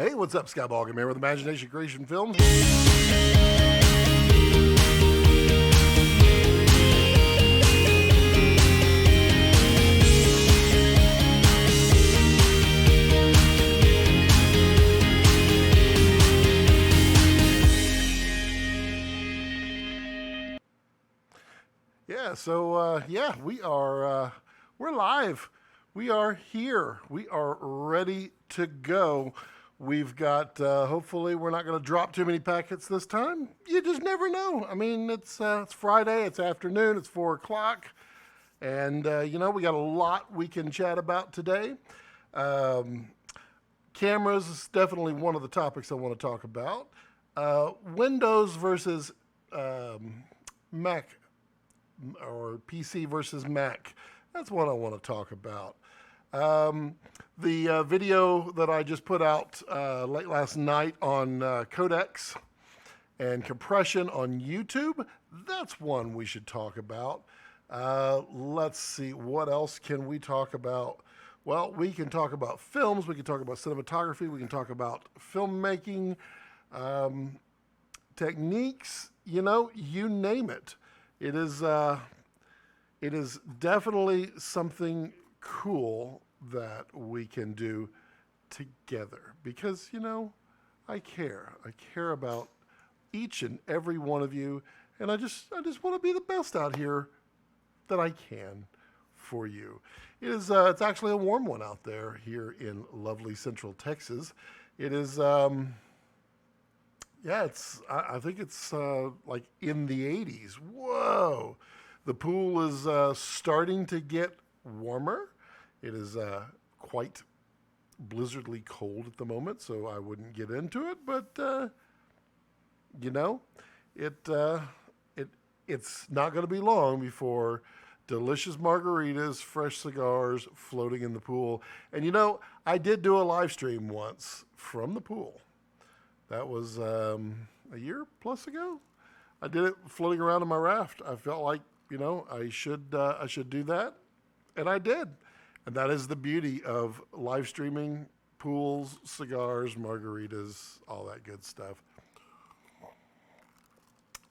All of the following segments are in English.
Hey, what's up? Scott Balkum here with Imagination Creation Films. We're live. We are here. We are ready to go. We've got, hopefully we're not going to drop too many packets this time. You just never know. I mean, it's Friday, it's afternoon, it's 4 o'clock. And, we got a lot we can chat about today. Cameras is definitely one of the topics I want to talk about. Windows versus Mac, or PC versus Mac. That's what I want to talk about. The video that I just put out late last night on codecs and compression on YouTube, that's one we should talk about. Let's see, what else can we talk about? Well, we can talk about films, we can talk about cinematography, we can talk about filmmaking, techniques, you name it. It is definitely something cool that we can do together because, I care. I care about each and every one of you, and I just want to be the best out here that I can for you. It's actually a warm one out there here in lovely Central Texas. It is, I think it's like in the 80s. Whoa. The pool is starting to get warmer. It is quite blizzardly cold at the moment, so I wouldn't get into it. But it's not going to be long before delicious margaritas, fresh cigars floating in the pool. And I did do a live stream once from the pool. That was a year plus ago. I did it floating around in my raft. I felt like I should do that, and I did. And that is the beauty of live streaming, pools, cigars, margaritas, all that good stuff.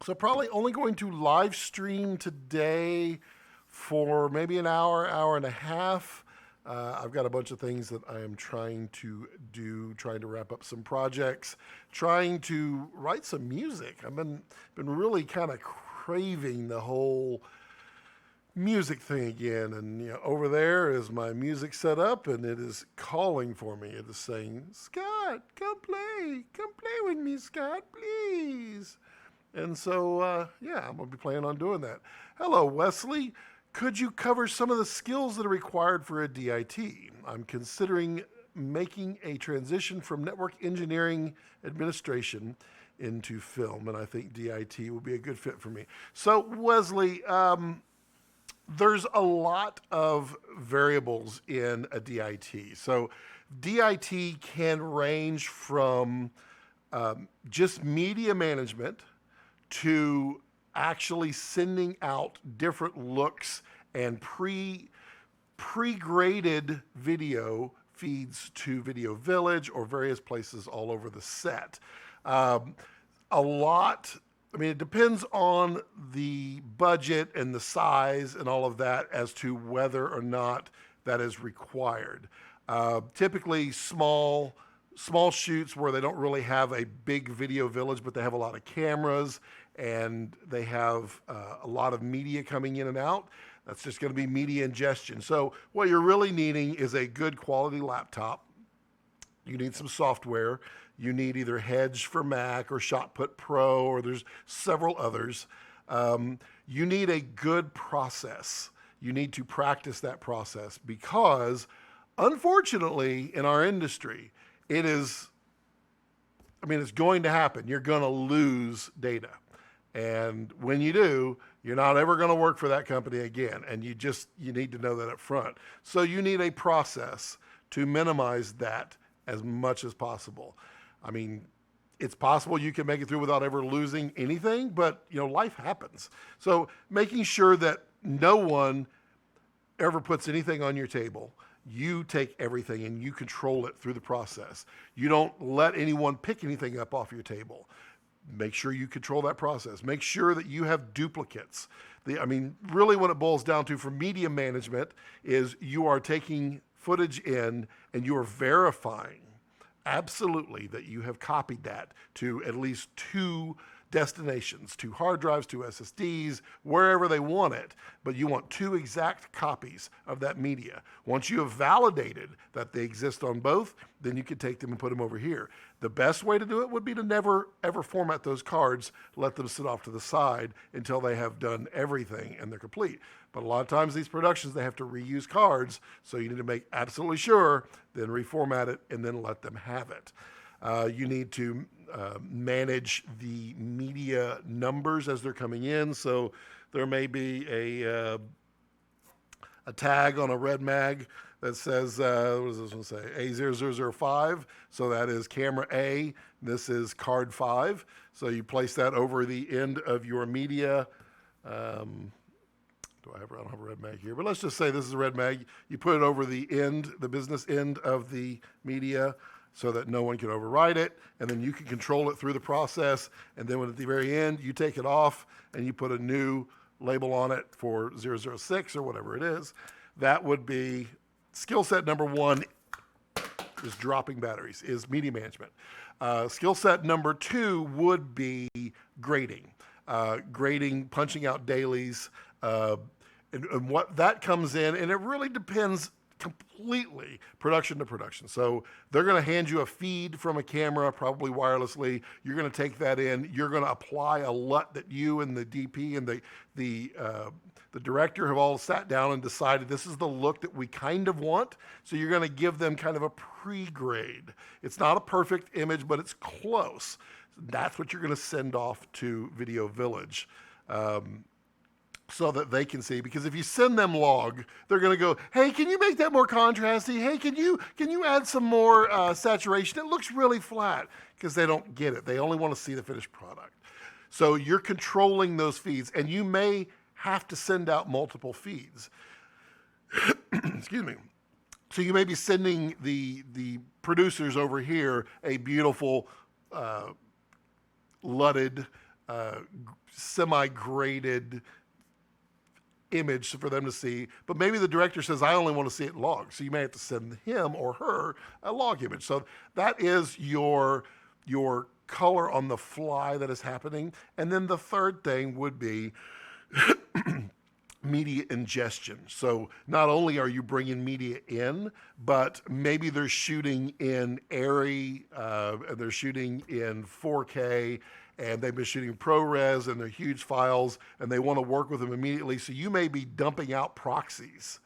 So probably only going to live stream today for maybe an hour, hour and a half. I've got a bunch of things that I am trying to do, trying to wrap up some projects, trying to write some music. I've been really kind of craving the whole music thing again, and over there is my music set up, and it is calling for me. It is saying, "Scott, come play with me, Scott, please." And so I'm gonna be planning on doing that. Hello, Wesley. Could you cover some of the skills that are required for a DIT? I'm considering making a transition from network engineering administration into film, and I think DIT will be a good fit for me. So, Wesley, there's a lot of variables in a DIT. So, DIT can range from just media management to actually sending out different looks and pre-graded video feeds to Video Village or various places all over the set. It depends on the budget and the size and all of that as to whether or not that is required. Typically small shoots where they don't really have a big Video Village, but they have a lot of cameras and they have a lot of media coming in and out. That's just going to be media ingestion. So what you're really needing is a good quality laptop. You need some software. You need either Hedge for Mac or ShotPut Pro, or there's several others. You need a good process. You need to practice that process because, unfortunately, in our industry, it's going to happen. You're going to lose data. And when you do, you're not ever going to work for that company again. And you need to know that up front. So you need a process to minimize that as much as possible. It's possible you can make it through without ever losing anything, but life happens. So making sure that no one ever puts anything on your table, You take everything and you control it through the process. You don't let anyone pick anything up off your table. Make sure you control that process. Make sure that you have duplicates. Really what it boils down to for media management is you are taking footage in and you are verifying absolutely that you have copied that to at least two destinations, two hard drives, two SSDs, wherever they want it, but you want two exact copies of that media. Once you have validated that they exist on both, then you can take them and put them over here. The best way to do it would be to never ever format those cards, let them sit off to the side until they have done everything and they're complete. But a lot of times these productions, they have to reuse cards, so you need to make absolutely sure, then reformat it and then let them have it. You need to manage the media numbers as they're coming in. So there may be a tag on a red mag that says, what does this one say? A0005. So that is camera A. This is card 5. So you place that over the end of your media. I don't have a red mag here, but let's just say this is a red mag. You put it over the end, the business end of the media, so that no one can override it, and then you can control it through the process, and then when at the very end, you take it off and you put a new label on it for 006 or whatever it is. That would be skill set number 1, is dropping batteries, is media management. Skill set number 2 would be grading. Grading, punching out dailies, and what that comes in, and it really depends completely production to production. So they're going to hand you a feed from a camera, probably wirelessly. You're going to take that in. You're going to apply a LUT that you and the DP and the director have all sat down and decided this is the look that we kind of want. So you're going to give them kind of a pre-grade. It's not a perfect image, but it's close. That's what you're going to send off to Video Village. So that they can see, because if you send them log, they're going to go, hey, can you make that more contrasty? Hey, can you add some more saturation? It looks really flat, because they don't get it. They only want to see the finished product. So you're controlling those feeds, and you may have to send out multiple feeds. Excuse me. So you may be sending the producers over here a beautiful LUTted, semi-graded image for them to see, but maybe the director says, I only want to see it log. So you may have to send him or her a log image. So that is your color on the fly that is happening. And then the third thing would be media ingestion. So not only are you bringing media in, but maybe they're shooting in ARRI, and they're shooting in 4K, and they've been shooting ProRes, and they're huge files, and they want to work with them immediately. So you may be dumping out proxies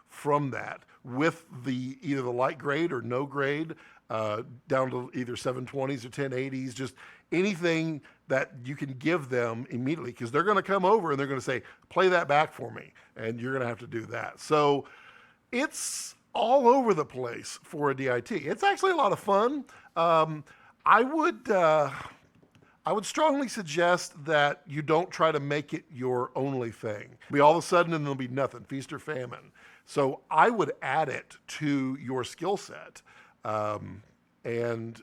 from that with either the light grade or no grade, down to either 720s or 1080s, just anything that you can give them immediately, because they're going to come over and they're going to say, play that back for me, and you're going to have to do that. So it's all over the place for a DIT. It's actually a lot of fun. I would strongly suggest that you don't try to make it your only thing. Be all of a sudden and there'll be nothing, feast or famine. So I would add it to your skill set, and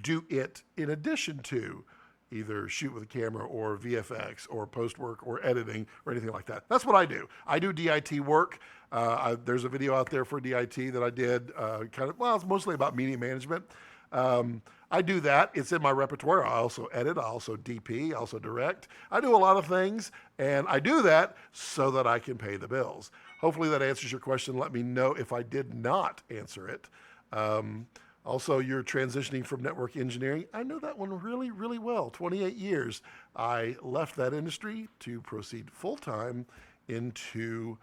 do it in addition to either shoot with a camera or VFX or post work or editing or anything like that. That's what I do. I do DIT work. There's a video out there for DIT that I did, it's mostly about media management. I do that. It's in my repertoire. I also edit. I also DP. I also direct. I do a lot of things, and I do that so that I can pay the bills. Hopefully that answers your question. Let me know if I did not answer it. Also, you're transitioning from network engineering. I know that one really, really well. 28 years. I left that industry to proceed full-time into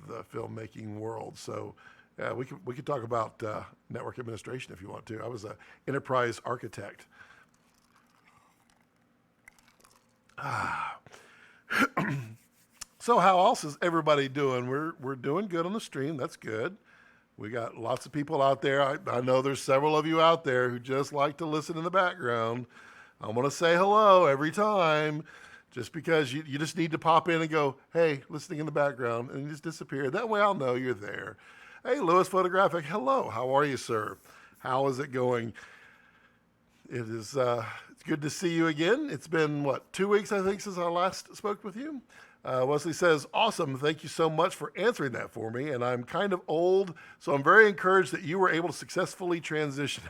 the filmmaking world. So yeah, we could talk about network administration if you want to. I was an enterprise architect. So how else is everybody doing? We're doing good on the stream. That's good. We got lots of people out there. I know there's several of you out there who just like to listen in the background. I want to say hello every time, just because you just need to pop in and go, hey, listening in the background, and you just disappear. That way I'll know you're there. Hey, Lewis Photographic. Hello. How are you, sir? How is it going? It is. It's good to see you again. It's been what 2 weeks, I think, since I last spoke with you. Wesley says, "Awesome. Thank you so much for answering that for me." And I'm kind of old, so I'm very encouraged that you were able to successfully transition.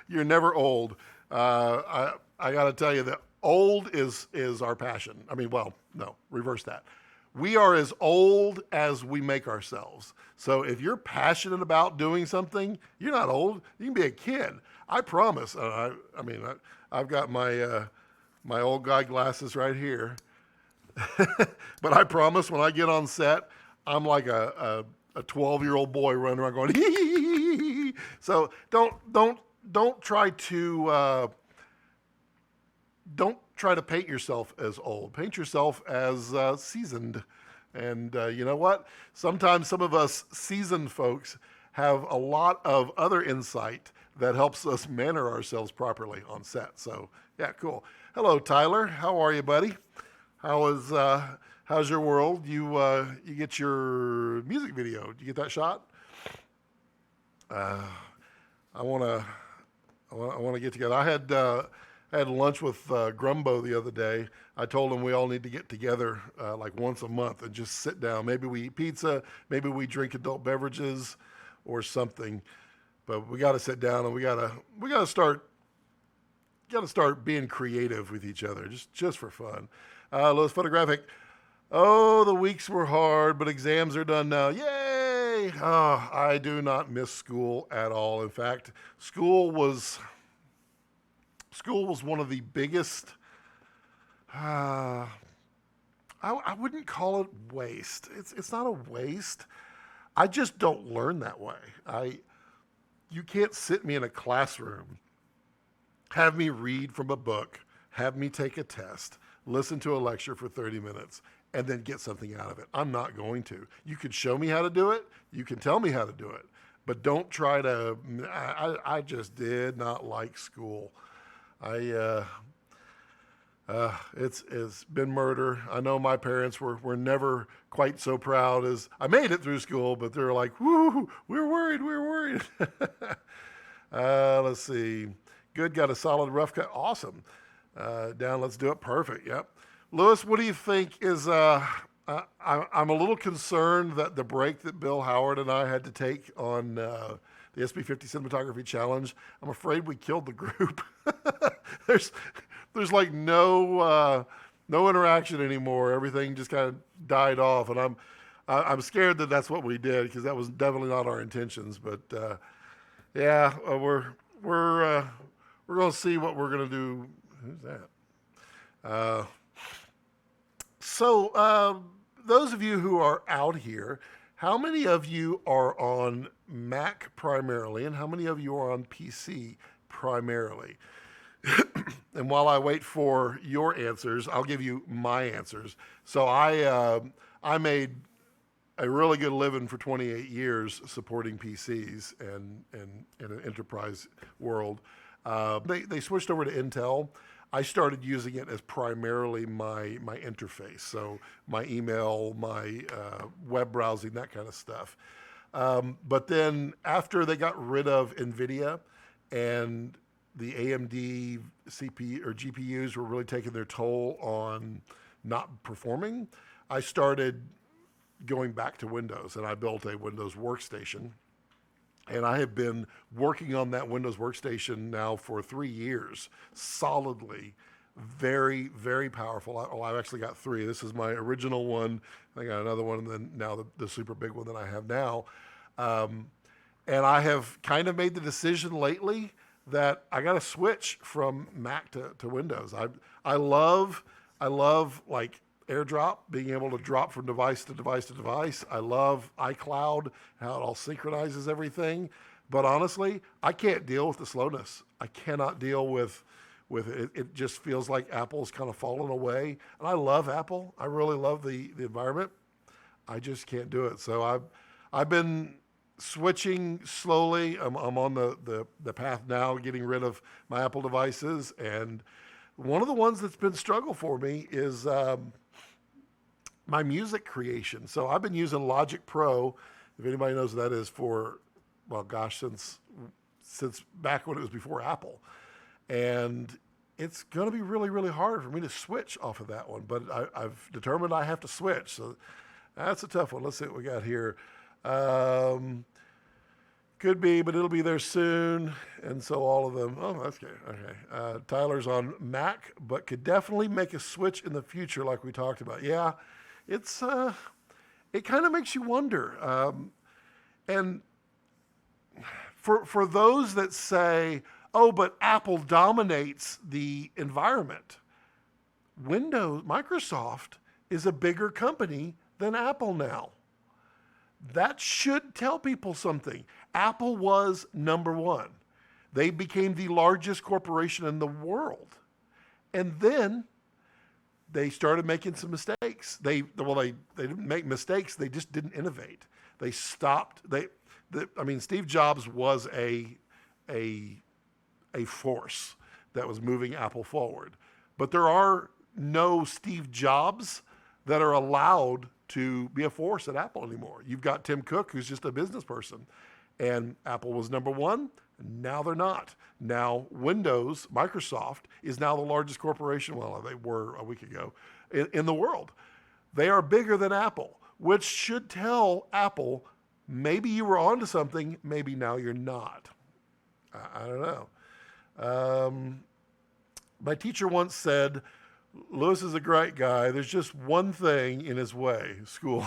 You're never old. I got to tell you that old is our passion. I mean, well, no, reverse that. We are as old as we make ourselves. So if you're passionate about doing something, you're not old. You can be a kid. I promise. I've got my old guy glasses right here, but I promise when I get on set, I'm like a 12-year-old boy running around going hee hee hee hee. So don't try to don't try to paint yourself as old. Paint yourself as seasoned. And you know what? Sometimes some of us seasoned folks have a lot of other insight that helps us manner ourselves properly on set. So yeah, cool. Hello, Tyler. How are you, buddy? How's your world? You get your music video? Did you get that shot? Uh, I wanna I want to get together. I had lunch with Grumbo the other day. I told him we all need to get together like once a month and just sit down. Maybe we eat pizza, maybe we drink adult beverages or something. But we got to sit down and we got to start being creative with each other just for fun. Lewis Photographic. Oh, the weeks were hard, but exams are done now. Yay! Oh, I do not miss school at all. In fact, school was one of the biggest. I wouldn't call it waste. It's not a waste. I just don't learn that way. You can't sit me in a classroom, have me read from a book, have me take a test, listen to a lecture for 30 minutes, and then get something out of it. I'm not going to. You can show me how to do it. You can tell me how to do it. But don't try to. I just did not like school. It's been murder. I know my parents were never quite so proud as I made it through school, but they're like, "Woo, we're worried." Let's see. Good, got a solid rough cut. Awesome. Down, let's do it. Perfect. Yep. Lewis, what do you think is? I'm a little concerned that the break that Bill Howard and I had to take on the SB50 Cinematography Challenge, I'm afraid we killed the group. there's like no interaction anymore. Everything just kind of died off, and I'm scared that that's what we did because that was definitely not our intentions. But yeah, we're going to see what we're going to do. Who's that? So those of you who are out here, how many of you are on Mac primarily, and how many of you are on PC primarily? And while I wait for your answers, I'll give you my answers. So I made a really good living for 28 years supporting PCs and in an enterprise world. They switched over to Intel. I started using it as primarily my interface, so my email, my web browsing, that kind of stuff. But then after they got rid of NVIDIA and the AMD CPU or GPUs were really taking their toll on not performing, I started going back to Windows, and I built a Windows workstation. And I have been working on that Windows workstation now for 3 years, solidly. Very, very powerful. I've actually got three. This is my original one. I got another one, and then now the super big one that I have now. And I have kind of made the decision lately that I got to switch from Mac to Windows. I love like AirDrop, being able to drop from device to device to device. I love iCloud, how it all synchronizes everything. But honestly, I can't deal with the slowness. I cannot deal with it. It just feels like Apple's kind of fallen away. And I love Apple. I really love the environment. I just can't do it. So I've been switching slowly. I'm on the path now, getting rid of my Apple devices. And one of the ones that's been struggle for me is my music creation. So I've been using Logic Pro If anybody knows what that is for, well, gosh, since back when it was before Apple. And it's going to be really, really hard for me to switch off of that one. But I've determined I have to switch. So that's a tough one. Let's see what we got here. Could be, but it'll be there soon. And so all of them. Oh, that's good. Okay. Tyler's on Mac, but could definitely make a switch in the future like we talked about. Yeah, it's it kind of makes you wonder. And for those that say, oh, but Apple dominates the environment, Microsoft is a bigger company than Apple now. That should tell people something. Apple was number one. They became the largest corporation in the world. And then they started making some mistakes. They didn't make mistakes. They just didn't innovate. They stopped. Steve Jobs was a force that was moving Apple forward. But there are no Steve Jobs that are allowed to be a force at Apple anymore. You've got Tim Cook, who's just a business person. And Apple was number one. Now they're not. Now Microsoft is now the largest corporation, well, they were a week ago, in the world. They are bigger than Apple, which should tell Apple, maybe you were onto something, maybe now you're not. I don't know. My teacher once said, Lewis is a great guy. There's just one thing in his way, school.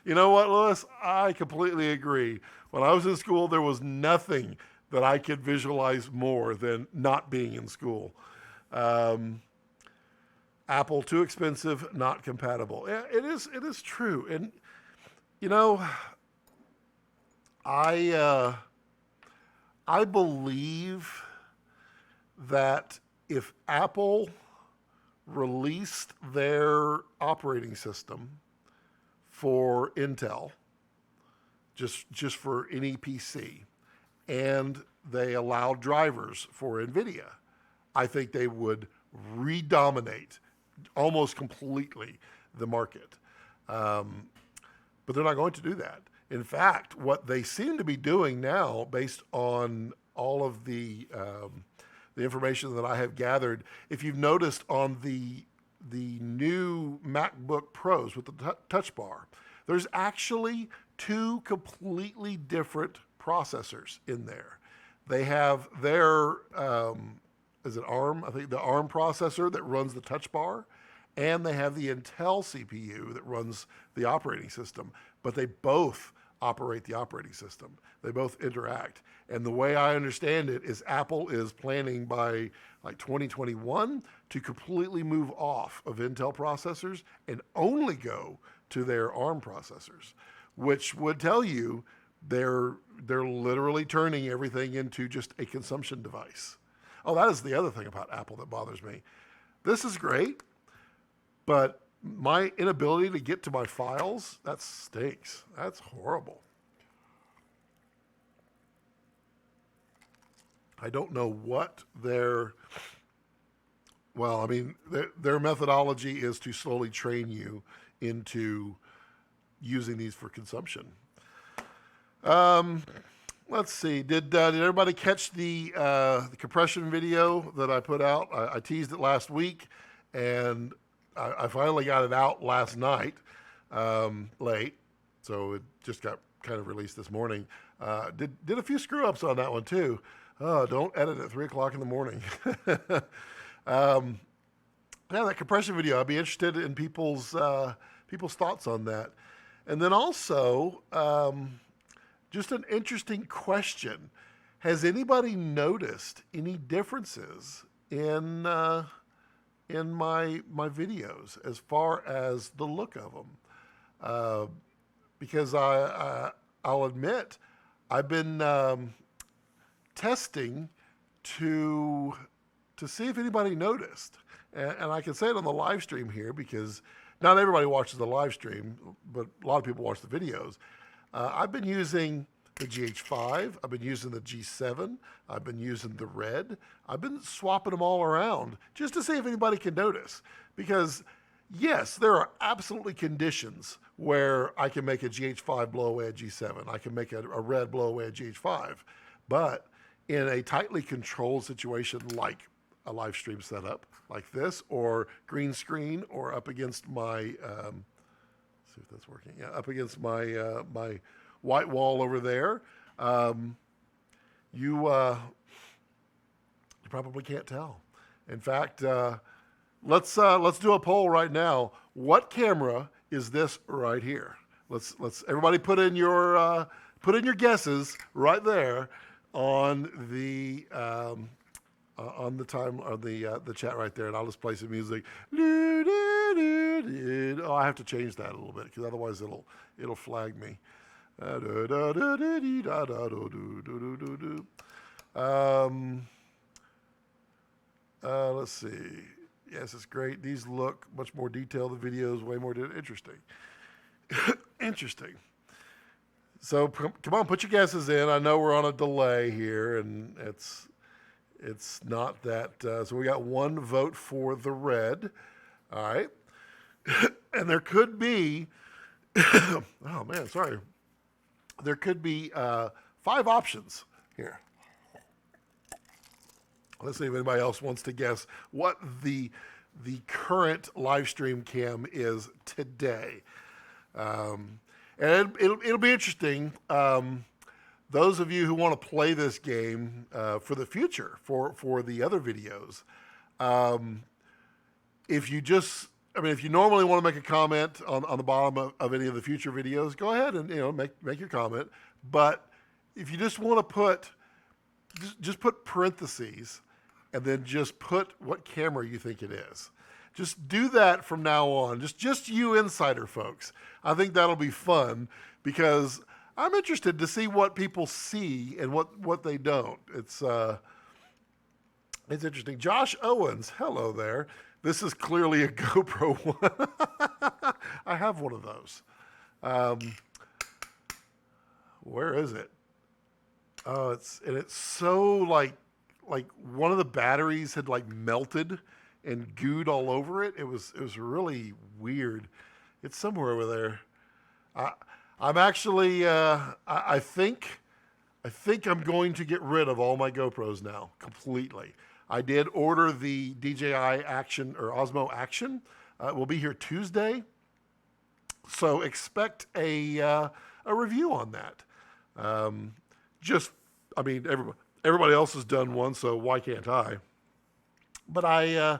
You know what, Lewis? I completely agree. When I was in school, there was nothing that I could visualize more than not being in school. Apple, too expensive, not compatible. Yeah, it is true. And, you know, I believe that if Apple released their operating system for Intel, just for any PC, and they allowed drivers for NVIDIA, I think they would redominate almost completely the market. But they're not going to do that. In fact, what they seem to be doing now, based on all of the information that I have gathered, if you've noticed on the new MacBook Pros with the touch bar, there's actually two completely different processors in there. They have their, is it ARM? I think the ARM processor that runs the touch bar, and they have the Intel CPU that runs the operating system, but they both operate the operating system. They both interact. And the way I understand it is Apple is planning by like 2021 to completely move off of Intel processors and only go to their ARM processors, which would tell you they're literally turning everything into just a consumption device. Oh, that is the other thing about Apple that bothers me. This is great, but my inability to get to my files, that stinks. That's horrible. I don't know what their methodology is to slowly train you into using these for consumption. Let's see. Did everybody catch the compression video that I put out? I teased it last week, and I finally got it out last night, late, so it just got kind of released this morning. Did a few screw ups on that one too. Don't edit at 3 o'clock in the morning. That compression video, I'd be interested in people's thoughts on that. And then also, just an interesting question. Has anybody noticed any differences in my videos as far as the look of them? Because I'll admit, I've been testing to see if anybody noticed. And I can say it on the live stream here because not everybody watches the live stream, but a lot of people watch the videos. I've been using the GH5. I've been using the G7. I've been using the Red. I've been swapping them all around just to see if anybody can notice. Because, Yes, there are absolutely conditions where I can make a GH5 blow away a G7. I can make a red blow away a GH5. But in a tightly controlled situation like a live stream setup like this, or green screen, or up against my, see if that's working. Yeah, up against my white wall over there, um, you probably can't tell. In fact, let's do a poll right now. What camera is this right here? Let's everybody put in your guesses right there on the time on the chat right there, and I'll just play some music. Oh, I have to change that a little bit because otherwise it'll flag me. Um, let's see. Yes, it's great. These look much more detailed. The videos way more interesting. Interesting. So come on, put your guesses in. I know we're on a delay here, and it's not that. So we got one vote for the red. All right, and there could be. Oh man, sorry. There could be 5 options here. Let's see if anybody else wants to guess what the current live stream cam is today. And it'll be interesting. Those of you who want to play this game for the future, for the other videos, if you normally want to make a comment on the bottom of any of the future videos, go ahead and make your comment. But if you just want to just put parentheses and then just put what camera you think it is. Just do that from now on. Just you insider folks. I think that'll be fun because I'm interested to see what people see and what they don't. It's interesting. Josh Owens, hello there. This is clearly a GoPro one. I have one of those. Where is it? Oh, it's so like one of the batteries had like melted and gooed all over it. It was really weird. It's somewhere over there. I'm actually I think I'm going to get rid of all my GoPros now completely. I did order the DJI Action or Osmo Action. It will be here Tuesday, so expect a review on that. Everybody else has done one, so why can't I? But I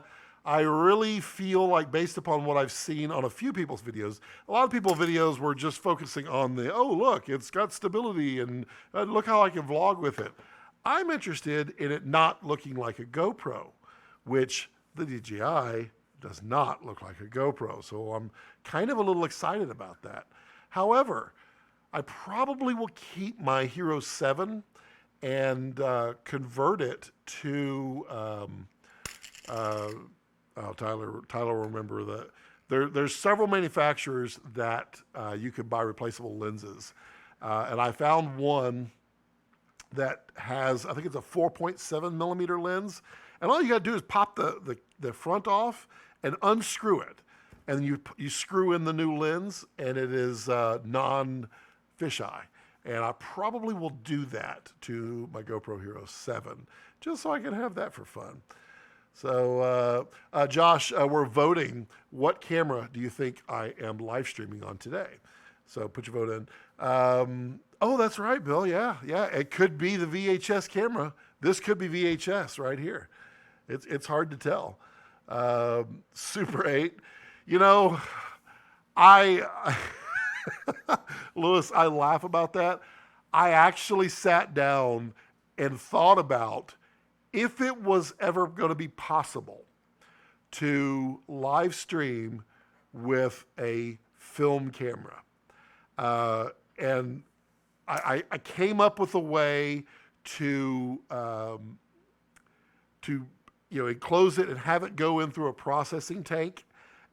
really feel like, based upon what I've seen on a few people's videos, a lot of people's videos were just focusing on oh, look, it's got stability, and look how I can vlog with it. I'm interested in it not looking like a GoPro, which the DJI does not look like a GoPro. So I'm kind of a little excited about that. However, I probably will keep my Hero 7 and convert it to, Tyler will remember that. There's several manufacturers that you can buy replaceable lenses. And I found one that has, I think it's a 4.7 millimeter lens. And all you got to do is pop the front off and unscrew it. And you screw in the new lens, and it is non-fisheye. And I probably will do that to my GoPro Hero 7, just so I can have that for fun. So, Josh, we're voting. What camera do you think I am live streaming on today? So put your vote in. Oh, that's right, Bill. Yeah. It could be the VHS camera. This could be VHS right here. It's hard to tell. Super 8. I Lewis, I laugh about that. I actually sat down and thought about if it was ever going to be possible to live stream with a film camera. And I came up with a way to enclose it and have it go in through a processing tank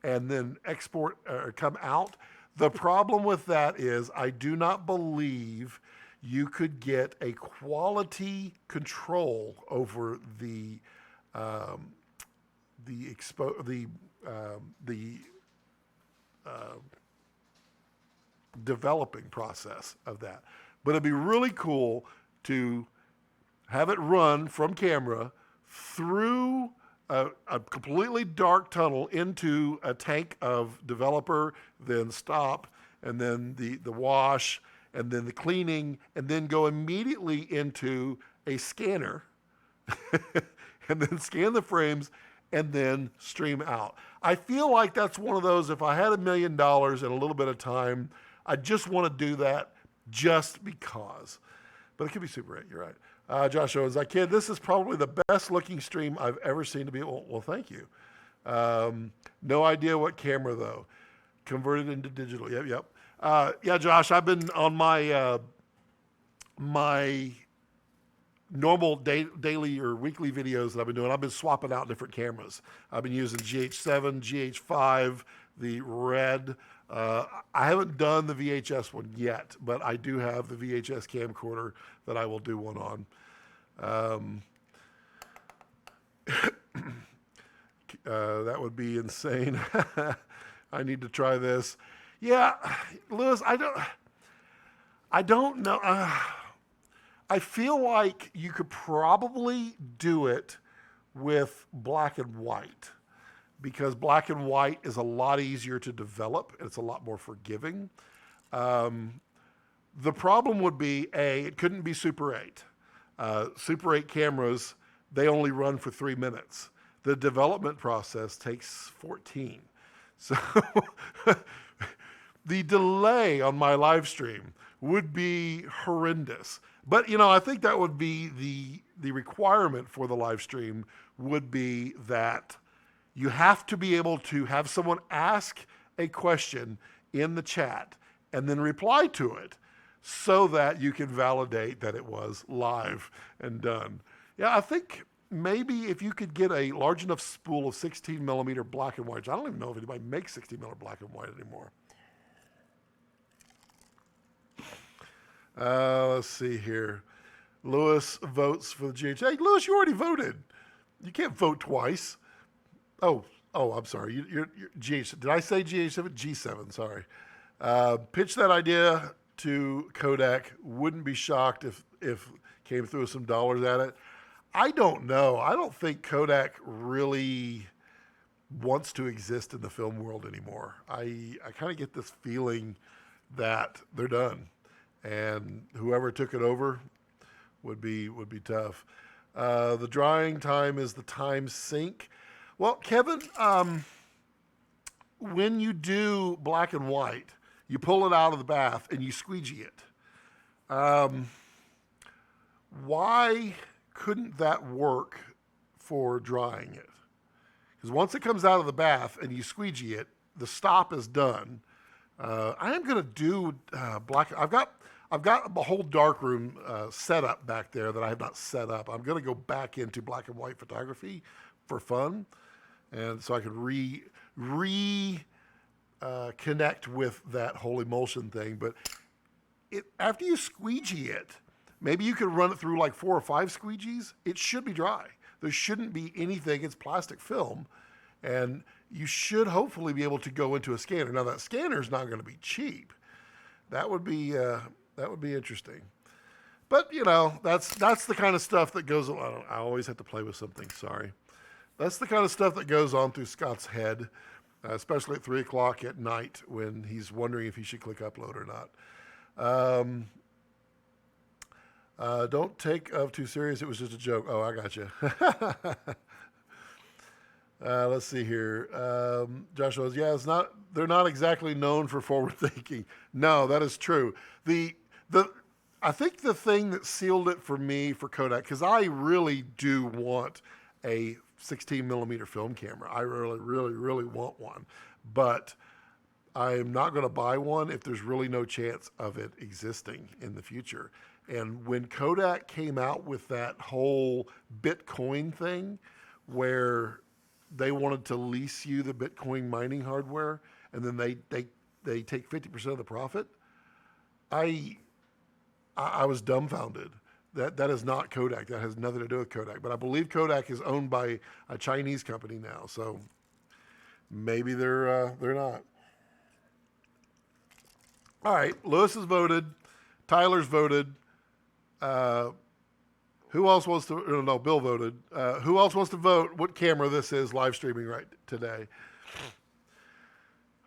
and then export or come out. The problem with that is I do not believe you could get a quality control over the developing process of that. But it'd be really cool to have it run from camera through a completely dark tunnel into a tank of developer, then stop, and then the wash, and then the cleaning, and then go immediately into a scanner and then scan the frames and then stream out. I feel like that's one of those, if I had $1 million and a little bit of time, I just want to do that just because. But it could be Super 8, you're right. Josh Owens, I kid, this is probably the best looking stream I've ever seen to be. Well, thank you. No idea what camera though. Converted into digital. Yep. Yeah, Josh, I've been on my my normal daily or weekly videos that I've been doing. I've been swapping out different cameras. I've been using GH7, GH5, the red. I haven't done the VHS one yet, but I do have the VHS camcorder that I will do one on. That would be insane. I need to try this. Yeah, Lewis, I don't know. I feel like you could probably do it with black and white, because black and white is a lot easier to develop and it's a lot more forgiving. The problem would be, it couldn't be Super 8. Super 8 cameras, they only run for 3 minutes. The development process takes 14. So the delay on my live stream would be horrendous. But, I think that would be the requirement for the live stream would be that you have to be able to have someone ask a question in the chat and then reply to it so that you can validate that it was live and done. Yeah, I think maybe if you could get a large enough spool of 16 millimeter black and white, I don't even know if anybody makes 16 millimeter black and white anymore. Let's see here. Lewis votes for the GH. Hey, Lewis, you already voted. You can't vote twice. Oh, I'm sorry. You're GH. Did I say GH7? G7, sorry. Pitch that idea to Kodak. Wouldn't be shocked if came through with some dollars at it. I don't know. I don't think Kodak really wants to exist in the film world anymore. I kind of get this feeling that they're done, and whoever took it over would be tough. The drying time is the time sink. Well, Kevin, when you do black and white, you pull it out of the bath and you squeegee it. Why couldn't that work for drying it? Because once it comes out of the bath and you squeegee it, the stop is done. I am going to do black. I've got a whole darkroom set up back there that I have not set up. I'm going to go back into black and white photography for fun, and so I can connect with that whole emulsion thing. But after you squeegee it, maybe you could run it through like 4 or 5 squeegees. It should be dry. There shouldn't be anything. It's plastic film, and you should hopefully be able to go into a scanner. Now that scanner is not going to be cheap. That would be interesting. But that's the kind of stuff that goes on. I always have to play with something. Sorry. That's the kind of stuff that goes on through Scott's head, especially at 3 o'clock at night when he's wondering if he should click upload or not. Don't take of too serious. It was just a joke. Oh, I got you. Let's see here. Josh goes, yeah, they're not exactly known for forward thinking. No, that is true. I think the thing that sealed it for me for Kodak, because I really do want a 16 millimeter film camera. I really, really, really want one, but I am not going to buy one if there's really no chance of it existing in the future. And when Kodak came out with that whole Bitcoin thing where they wanted to lease you the Bitcoin mining hardware and then they take 50% of the profit, I was dumbfounded. That is not Kodak. That has nothing to do with Kodak. But I believe Kodak is owned by a Chinese company now, so maybe they're not. All right, Lewis has voted. Tyler's voted. Uh, who else wants to? No, Bill voted. Who else wants to vote? What camera this is live streaming right today?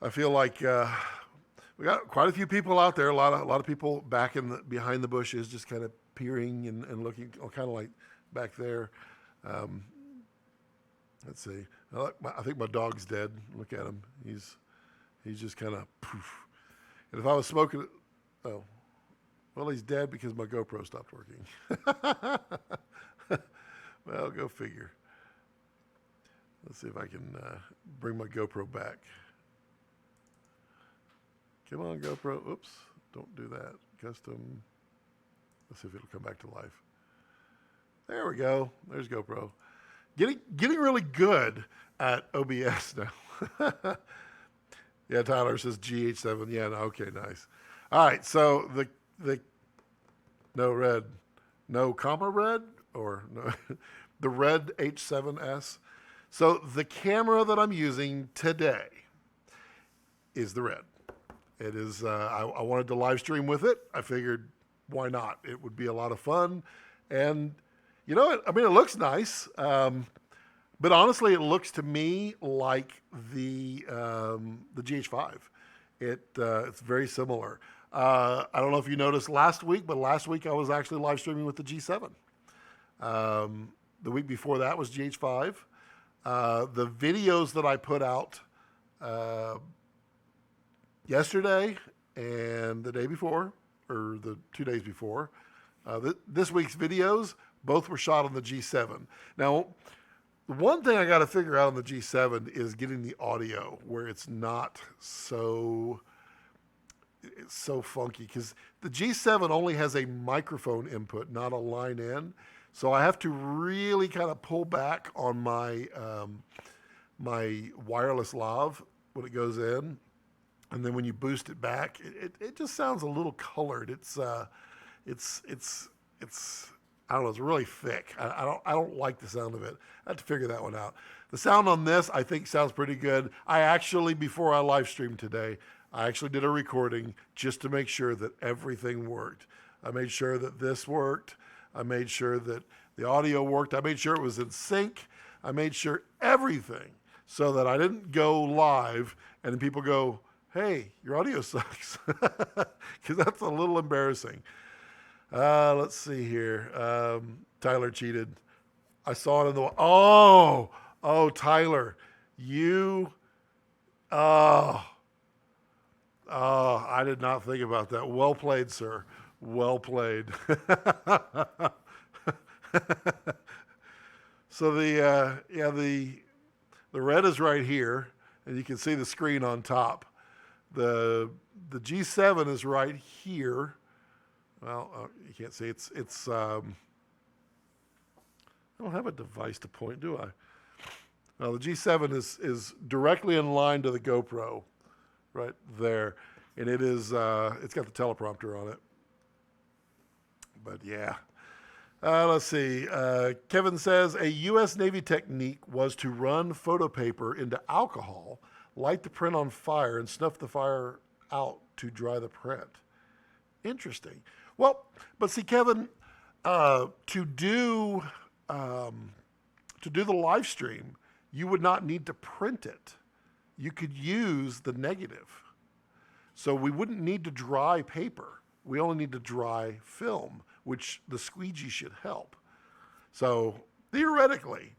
I feel like we got quite a few people out there. A lot of people back in behind the bushes, just kind of peering and looking, kind of like back there. Um, let's see. I think my dog's dead. Look at him. He's just kind of poof. And if I was smoking, oh, well, he's dead because my GoPro stopped working. Well, go figure. Let's see if I can bring my GoPro back. Come on, GoPro. Oops, don't do that. Custom. Let's see if it'll come back to life. There we go. There's GoPro. Getting really good at OBS now. Yeah, Tyler says GH7. Yeah, no, okay, nice. All right, so the no red, no comma red, or no, the red H7S. So the camera that I'm using today is the red. It is. I wanted to live stream with it. I figured, why not? It would be a lot of fun, and you know, I mean, it looks nice. But honestly, it looks to me like the GH5. It's very similar. I don't know if you noticed last week, but last week I was actually live streaming with the G7. The week before that was GH5. The videos that I put out yesterday and the day before, or the 2 days before, this week's videos, both were shot on the G7. Now, the one thing I got to figure out on the G7 is getting the audio where it's not so funky, because the G7 only has a microphone input, not a line in. So I have to really kind of pull back on my my wireless lav when it goes in, and then when you boost it back, it just sounds a little colored. It's I don't know. It's really thick. I don't like the sound of it. I have to figure that one out. The sound on this, I think, sounds pretty good. I actually, before I live streamed today, I actually did a recording just to make sure that everything worked. I made sure that this worked. I made sure that the audio worked. I made sure it was in sync. I made sure everything, so that I didn't go live and then people go, "Hey, your audio sucks," because that's a little embarrassing. Let's see here. Tyler cheated. I saw it in the. Oh, Tyler, you. Oh, I did not think about that. Well played, sir. Well played. So the red is right here, and you can see the screen on top. The G7 is right here. Well, you can't see. It's. I don't have a device to point, do I? Well, the G7 is directly in line to the GoPro, right there, and it is. It's got the teleprompter on it. But yeah. Let's see. Kevin says a U.S. Navy technique was to run photo paper into alcohol, light the print on fire, and snuff the fire out to dry the print. Interesting. Well, but see, Kevin, to do the live stream, you would not need to print it. You could use the negative. So we wouldn't need to dry paper. We only need to dry film, which the squeegee should help. So theoretically,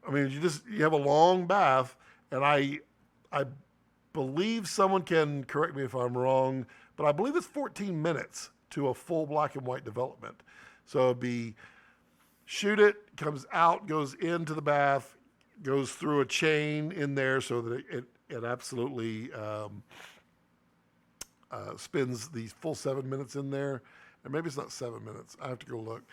I mean, you have a long bath, and I believe someone can correct me if I'm wrong, but I believe it's 14 minutes to a full black and white development. So it'd be shoot it, comes out, goes into the bath, goes through a chain in there so that it absolutely spends the full 7 minutes in there. And maybe it's not 7 minutes. I have to go look.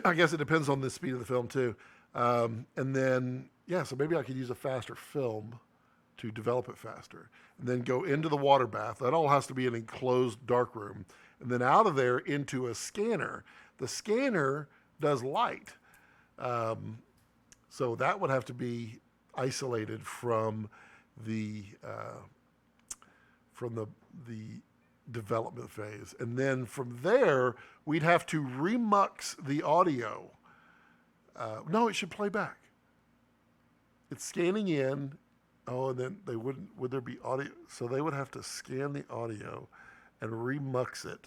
I guess it depends on the speed of the film too. And then, so maybe I could use a faster film to develop it faster. And then go into the water bath. That all has to be an enclosed dark room. And then out of there into a scanner. The scanner does light. So that would have to be isolated from the development phase. And then from there, we'd have to remux the audio. No, it should play back. It's scanning in. Oh, and then would there be audio? So they would have to scan the audio and remux it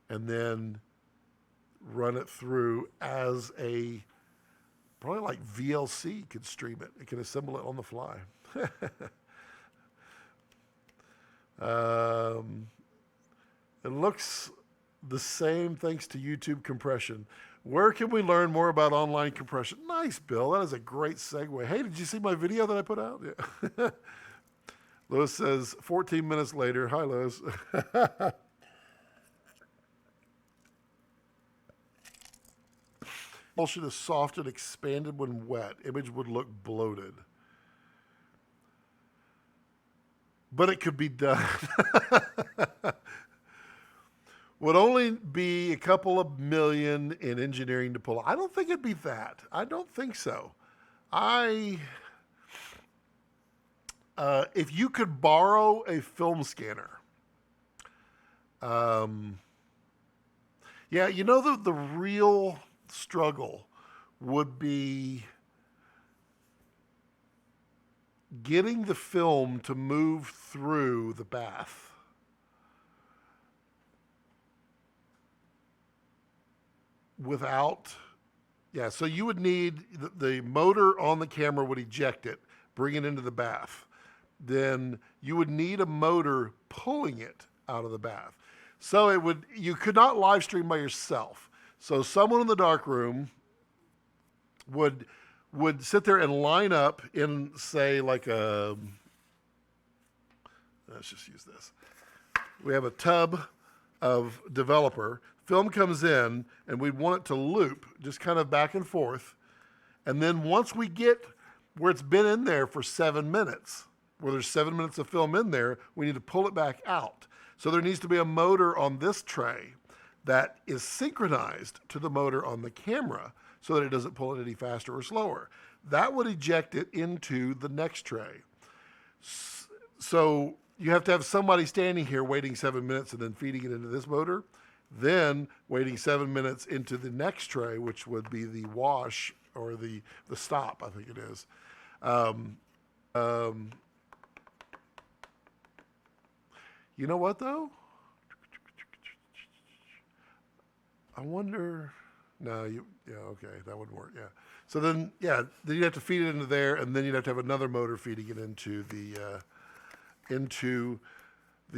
and then run it through as probably like VLC could stream it. It can assemble it on the fly. It looks the same thanks to YouTube compression. Where can we learn more about online compression? Nice, Bill. That is a great segue. Hey, did you see my video that I put out? Yeah. Lewis says, 14 minutes later. Hi, Lewis. Emulsion is soft and expanded when wet. Image would look bloated. But it could be done. Would only be a couple of million in engineering to pull. I don't think it'd be that. I don't think so. If you could borrow a film scanner, yeah, you know the real struggle would be getting the film to move through the bath. So you would need the motor on the camera would eject it, bring it into the bath. Then you would need a motor pulling it out of the bath. So you could not live stream by yourself. So someone in the dark room would sit there and line up in, say, like let's just use this. We have a tub of developer. Film comes in, and we want it to loop, just kind of back and forth. And then once we get where it's been in there for 7 minutes, where there's 7 minutes of film in there, we need to pull it back out. So there needs to be a motor on this tray that is synchronized to the motor on the camera so that it doesn't pull it any faster or slower. That would eject it into the next tray. So you have to have somebody standing here waiting 7 minutes and then feeding it into this motor, then waiting 7 minutes into the next tray, which would be the wash or the stop, I think it is. You know what, though? I wonder. No, okay, that wouldn't work. Yeah. So then you'd have to feed it into there, and then you'd have to have another motor feeding it into the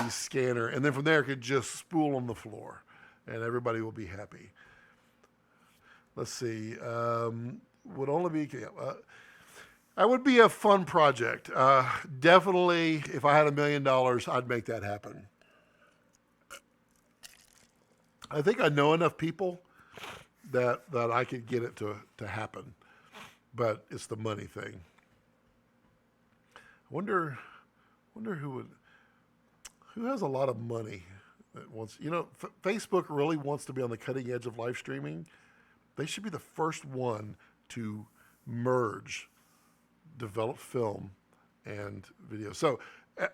scanner, and then from there it could just spool on the floor, and everybody will be happy. Let's see. Would only be. That would be a fun project. Definitely, if I had $1 million, I'd make that happen. I think I know enough people that I could get it to happen, but it's the money thing. I wonder who has a lot of money that wants. Facebook really wants to be on the cutting edge of live streaming. They should be the first one to merge develop film and video. So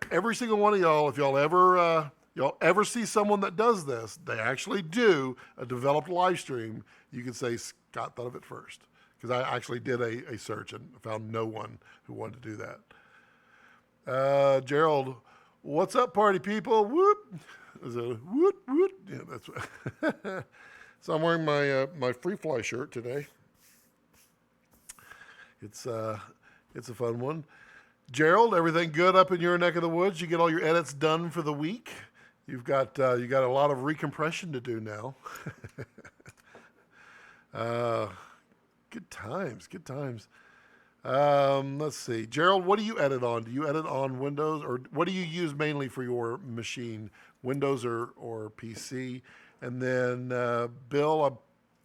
every single one of y'all, if y'all ever see someone that does this, they actually do a developed live stream, you can say Scott thought of it first. Because I actually did a search and found no one who wanted to do that. Gerald, what's up, party people? Whoop. Is it a whoop, whoop? Yeah, that's right. So I'm wearing my Free Fly shirt today. It's a fun one. Gerald, everything good up in your neck of the woods? You get all your edits done for the week? You got a lot of recompression to do now. Good times. Let's see. Gerald, what do you edit on? Do you edit on Windows, or what do you use mainly for your machine? Windows or PC? And then Bill, I'm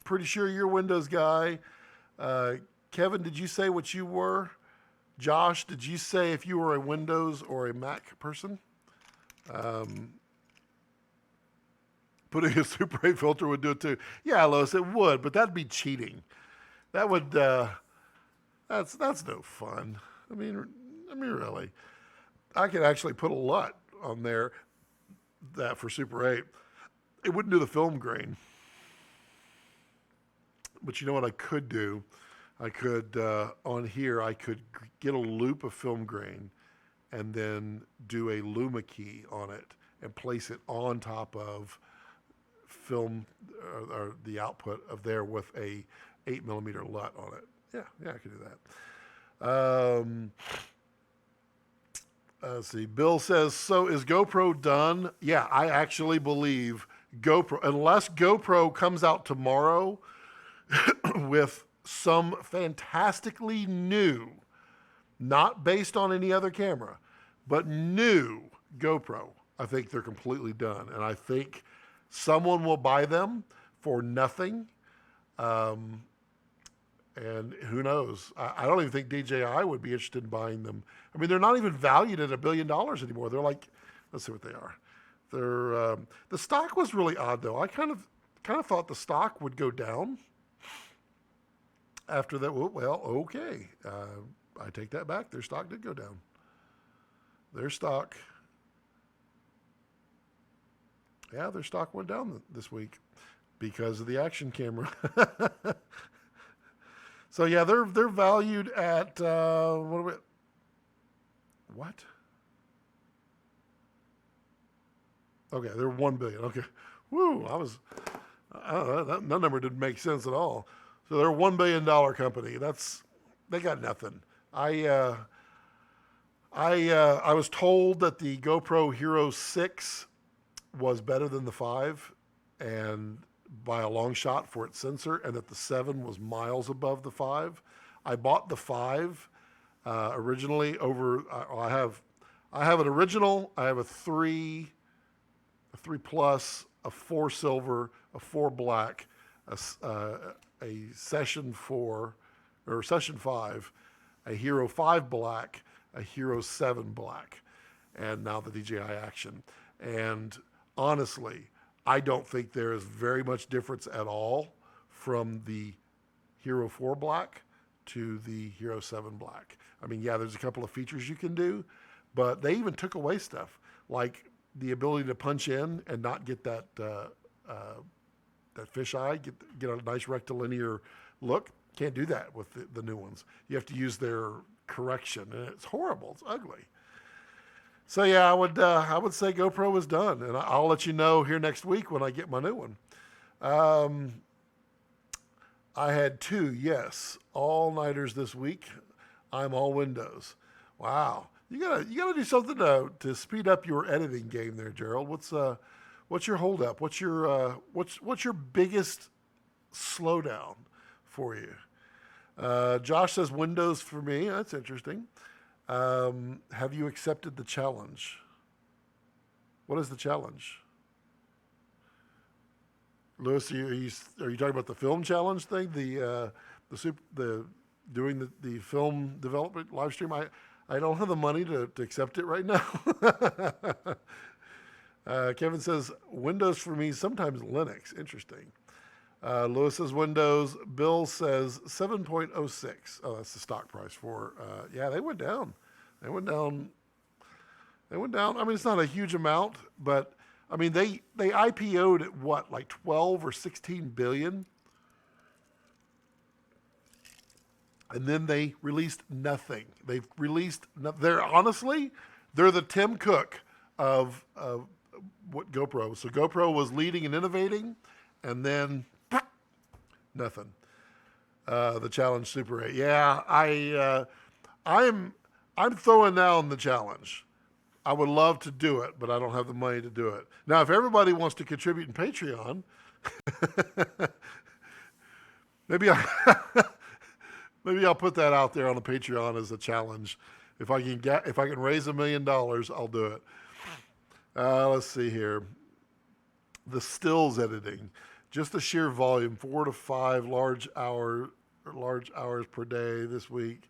pretty sure you're a Windows guy. Kevin, did you say what you were? Josh, did you say if you were a Windows or a Mac person? Putting a Super 8 filter would do it too. Yeah, Lois, it would, but that'd be cheating. That would, that's no fun. I mean, really. I could actually put a LUT on there. that for Super 8. It wouldn't do the film grain. But you know what I could do? I could, on here, I could get a loop of film grain and then do a Luma key on it and place it on top of film or the output of there with a 8mm LUT on it. Yeah, I could do that. Let's see. Bill says, so is GoPro done? Yeah, I actually believe GoPro, unless GoPro comes out tomorrow with some fantastically new, not based on any other camera, but new GoPro, I think they're completely done. And I think someone will buy them for nothing. And who knows? I don't even think DJI would be interested in buying them. I mean, they're not even valued at $1 billion anymore. They're like, let's see what they are. They're the stock was really odd though. I kind of thought the stock would go down after that. Well, okay, I take that back. Their stock did go down. Their stock went down this week because of the action camera. So yeah, they're valued at what? Okay, they're $1 billion. Okay, woo! I don't know, that number didn't make sense at all. So they're a $1 billion company. They got nothing. I was told that the GoPro Hero 6 was better than the 5, and by a long shot for its sensor, and that the 7 was miles above the 5. I bought the 5 originally over. I have an original. I have a 3 plus, a 4 silver, a 4 black, a Session 4 or Session 5, a Hero 5 black, a Hero 7 black, and now the DJI Action. And honestly, I don't think there is very much difference at all from the Hero 4 black to the Hero 7 black. I mean, yeah, there's a couple of features you can do, but they even took away stuff like the ability to punch in and not get that fisheye, get a nice rectilinear look. Can't do that with the new ones. You have to use their correction, and it's horrible. It's ugly. So yeah, I would say GoPro is done, and I'll let you know here next week when I get my new one. I had 2, yes, all-nighters this week. I'm all Windows. Wow, you gotta do something to speed up your editing game there, Gerald. What's your holdup? What's your biggest slowdown for you? Josh says Windows for me. That's interesting. Have you accepted the challenge? What is the challenge? Lewis, are you talking about the film challenge thing? The doing the film development live stream? I don't have the money to accept it right now. Kevin says Windows for me, sometimes Linux. Interesting. Lewis says Windows. Bill says 7.06. Oh, that's the stock price for. Yeah, they went down. They went down. I mean, it's not a huge amount, but I mean, they IPO'd at what, like 12 or 16 billion, and then they released nothing. They've released. They're the Tim Cook of what GoPro. So GoPro was leading and innovating, and then nothing. The challenge Super 8. Yeah, I'm throwing down the challenge. I would love to do it, but I don't have the money to do it. Now, if everybody wants to contribute in Patreon, maybe I'll put that out there on the Patreon as a challenge. If I can raise $1 million, I'll do it. Let's see here. The stills editing, just the sheer volume, 4 to 5 large hours per day this week.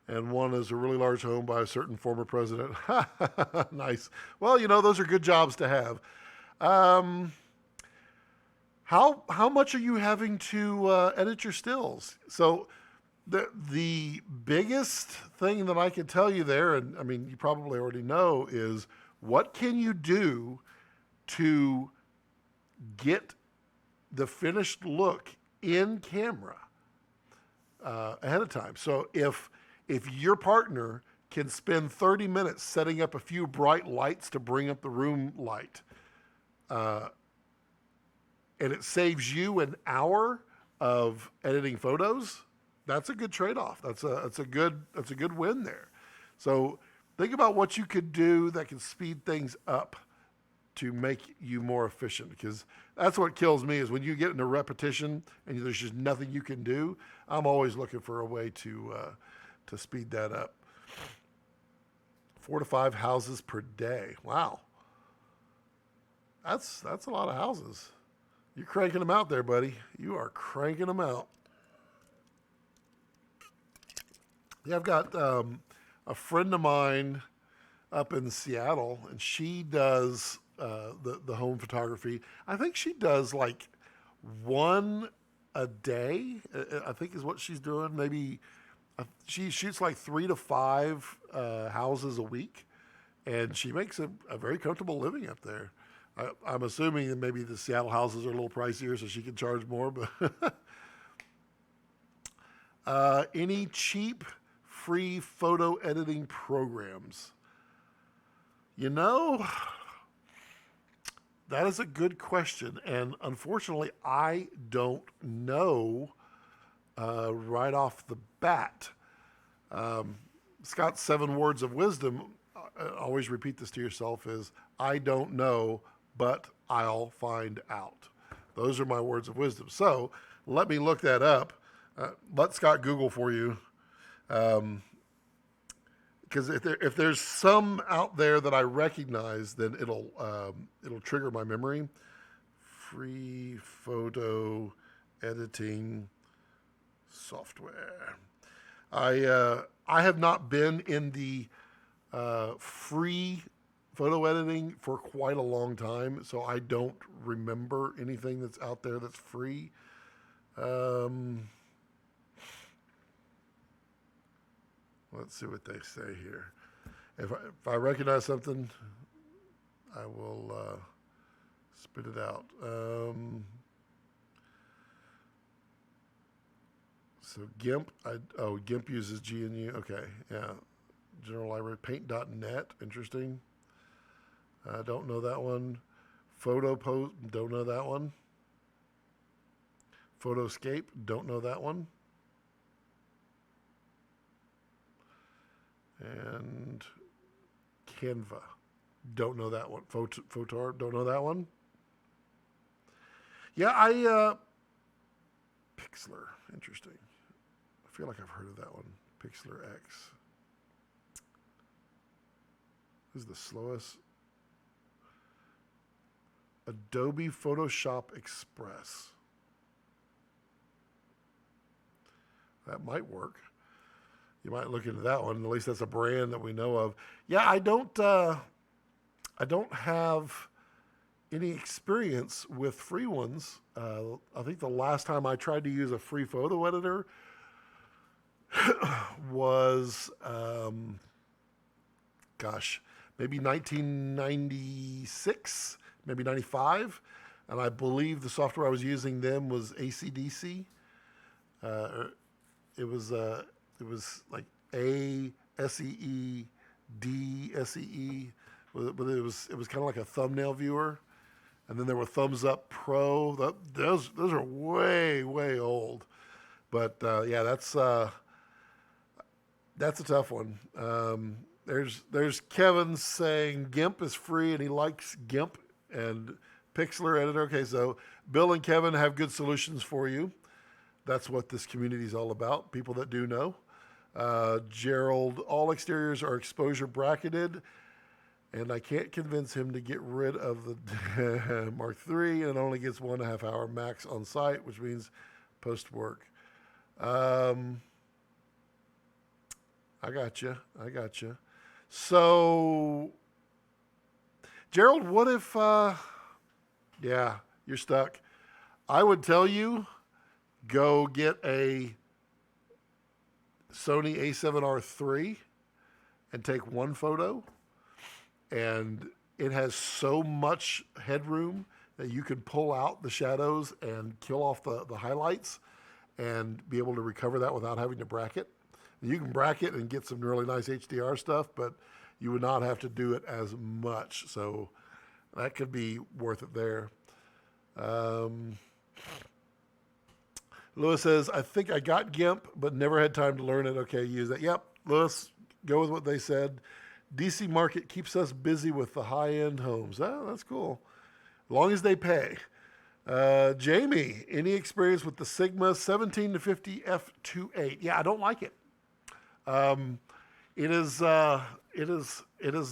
And one is a really large home by a certain former president. Nice. Well, those are good jobs to have. How much are you having to edit your stills? So the biggest thing that I can tell you there, and I mean, you probably already know, is what can you do to get the finished look in camera ahead of time. So if your partner can spend 30 minutes setting up a few bright lights to bring up the room light, and it saves you an hour of editing photos, that's a good trade-off. That's a good win there. So think about what you could do that can speed things up to make you more efficient, because that's what kills me is when you get into repetition and there's just nothing you can do. I'm always looking for a way to speed that up. 4 to 5 houses per day. Wow. That's a lot of houses. You're cranking them out there, buddy. You are cranking them out. Yeah, I've got a friend of mine up in Seattle, and she does the home photography. I think she does like one a day, I think is what she's doing. Maybe she shoots like 3 to 5 houses a week, and she makes a very comfortable living up there. I'm assuming that maybe the Seattle houses are a little pricier, so she can charge more. But any cheap, free photo editing programs? You know, that is a good question, and unfortunately, I don't know right off the bat. Scott's 7 words of wisdom, always repeat this to yourself, is I don't know, but I'll find out. Those are my words of wisdom. So let me look that up. Let Scott Google for you. Because if there's some out there that I recognize, then it'll trigger my memory. Free photo editing software. I have not been in the free photo editing for quite a long time, so I don't remember anything that's out there that's free. Let's see what they say here. If I recognize something, I will spit it out. So GIMP, GIMP uses GNU. Okay, yeah. General Library, Paint.net, interesting. I don't know that one. PhotoPost, don't know that one. Photoscape, don't know that one. And Canva, don't know that one. Photar, don't know that one. Yeah, Pixlr, interesting. I feel like I've heard of that one. Pixlr X. This is the slowest. Adobe Photoshop Express. That might work. You might look into that one. At least that's a brand that we know of. Yeah, I don't have any experience with free ones. I think the last time I tried to use a free photo editor was, maybe 1996, maybe 95. And I believe the software I was using then was ACDC. It was like ASEE, DSEE, but it was kind of like a thumbnail viewer. And then there were Thumbs Up Pro. Those are way old. But yeah, that's a tough one. There's Kevin saying GIMP is free and he likes GIMP and Pixlr editor. Okay, so Bill and Kevin have good solutions for you. That's what this community is all about. People that do know. Gerald, all exteriors are exposure bracketed, and I can't convince him to get rid of the Mark III, and it only gets 1.5 hour max on site, which means post work. I got you. So, Gerald, what if, yeah, you're stuck. I would tell you, go get a Sony A7R III and take one photo. And it has so much headroom that you can pull out the shadows and kill off the highlights and be able to recover that without having to bracket. You can bracket and get some really nice HDR stuff, but you would not have to do it as much. So that could be worth it there. Lewis says, I think I got GIMP, but never had time to learn it. Okay, use that. Yep, Lewis, go with what they said. DC market keeps us busy with the high-end homes. Oh, that's cool. As long as they pay. Jamie, any experience with the Sigma 17 to 50 f2.8? Yeah, I don't like it. It is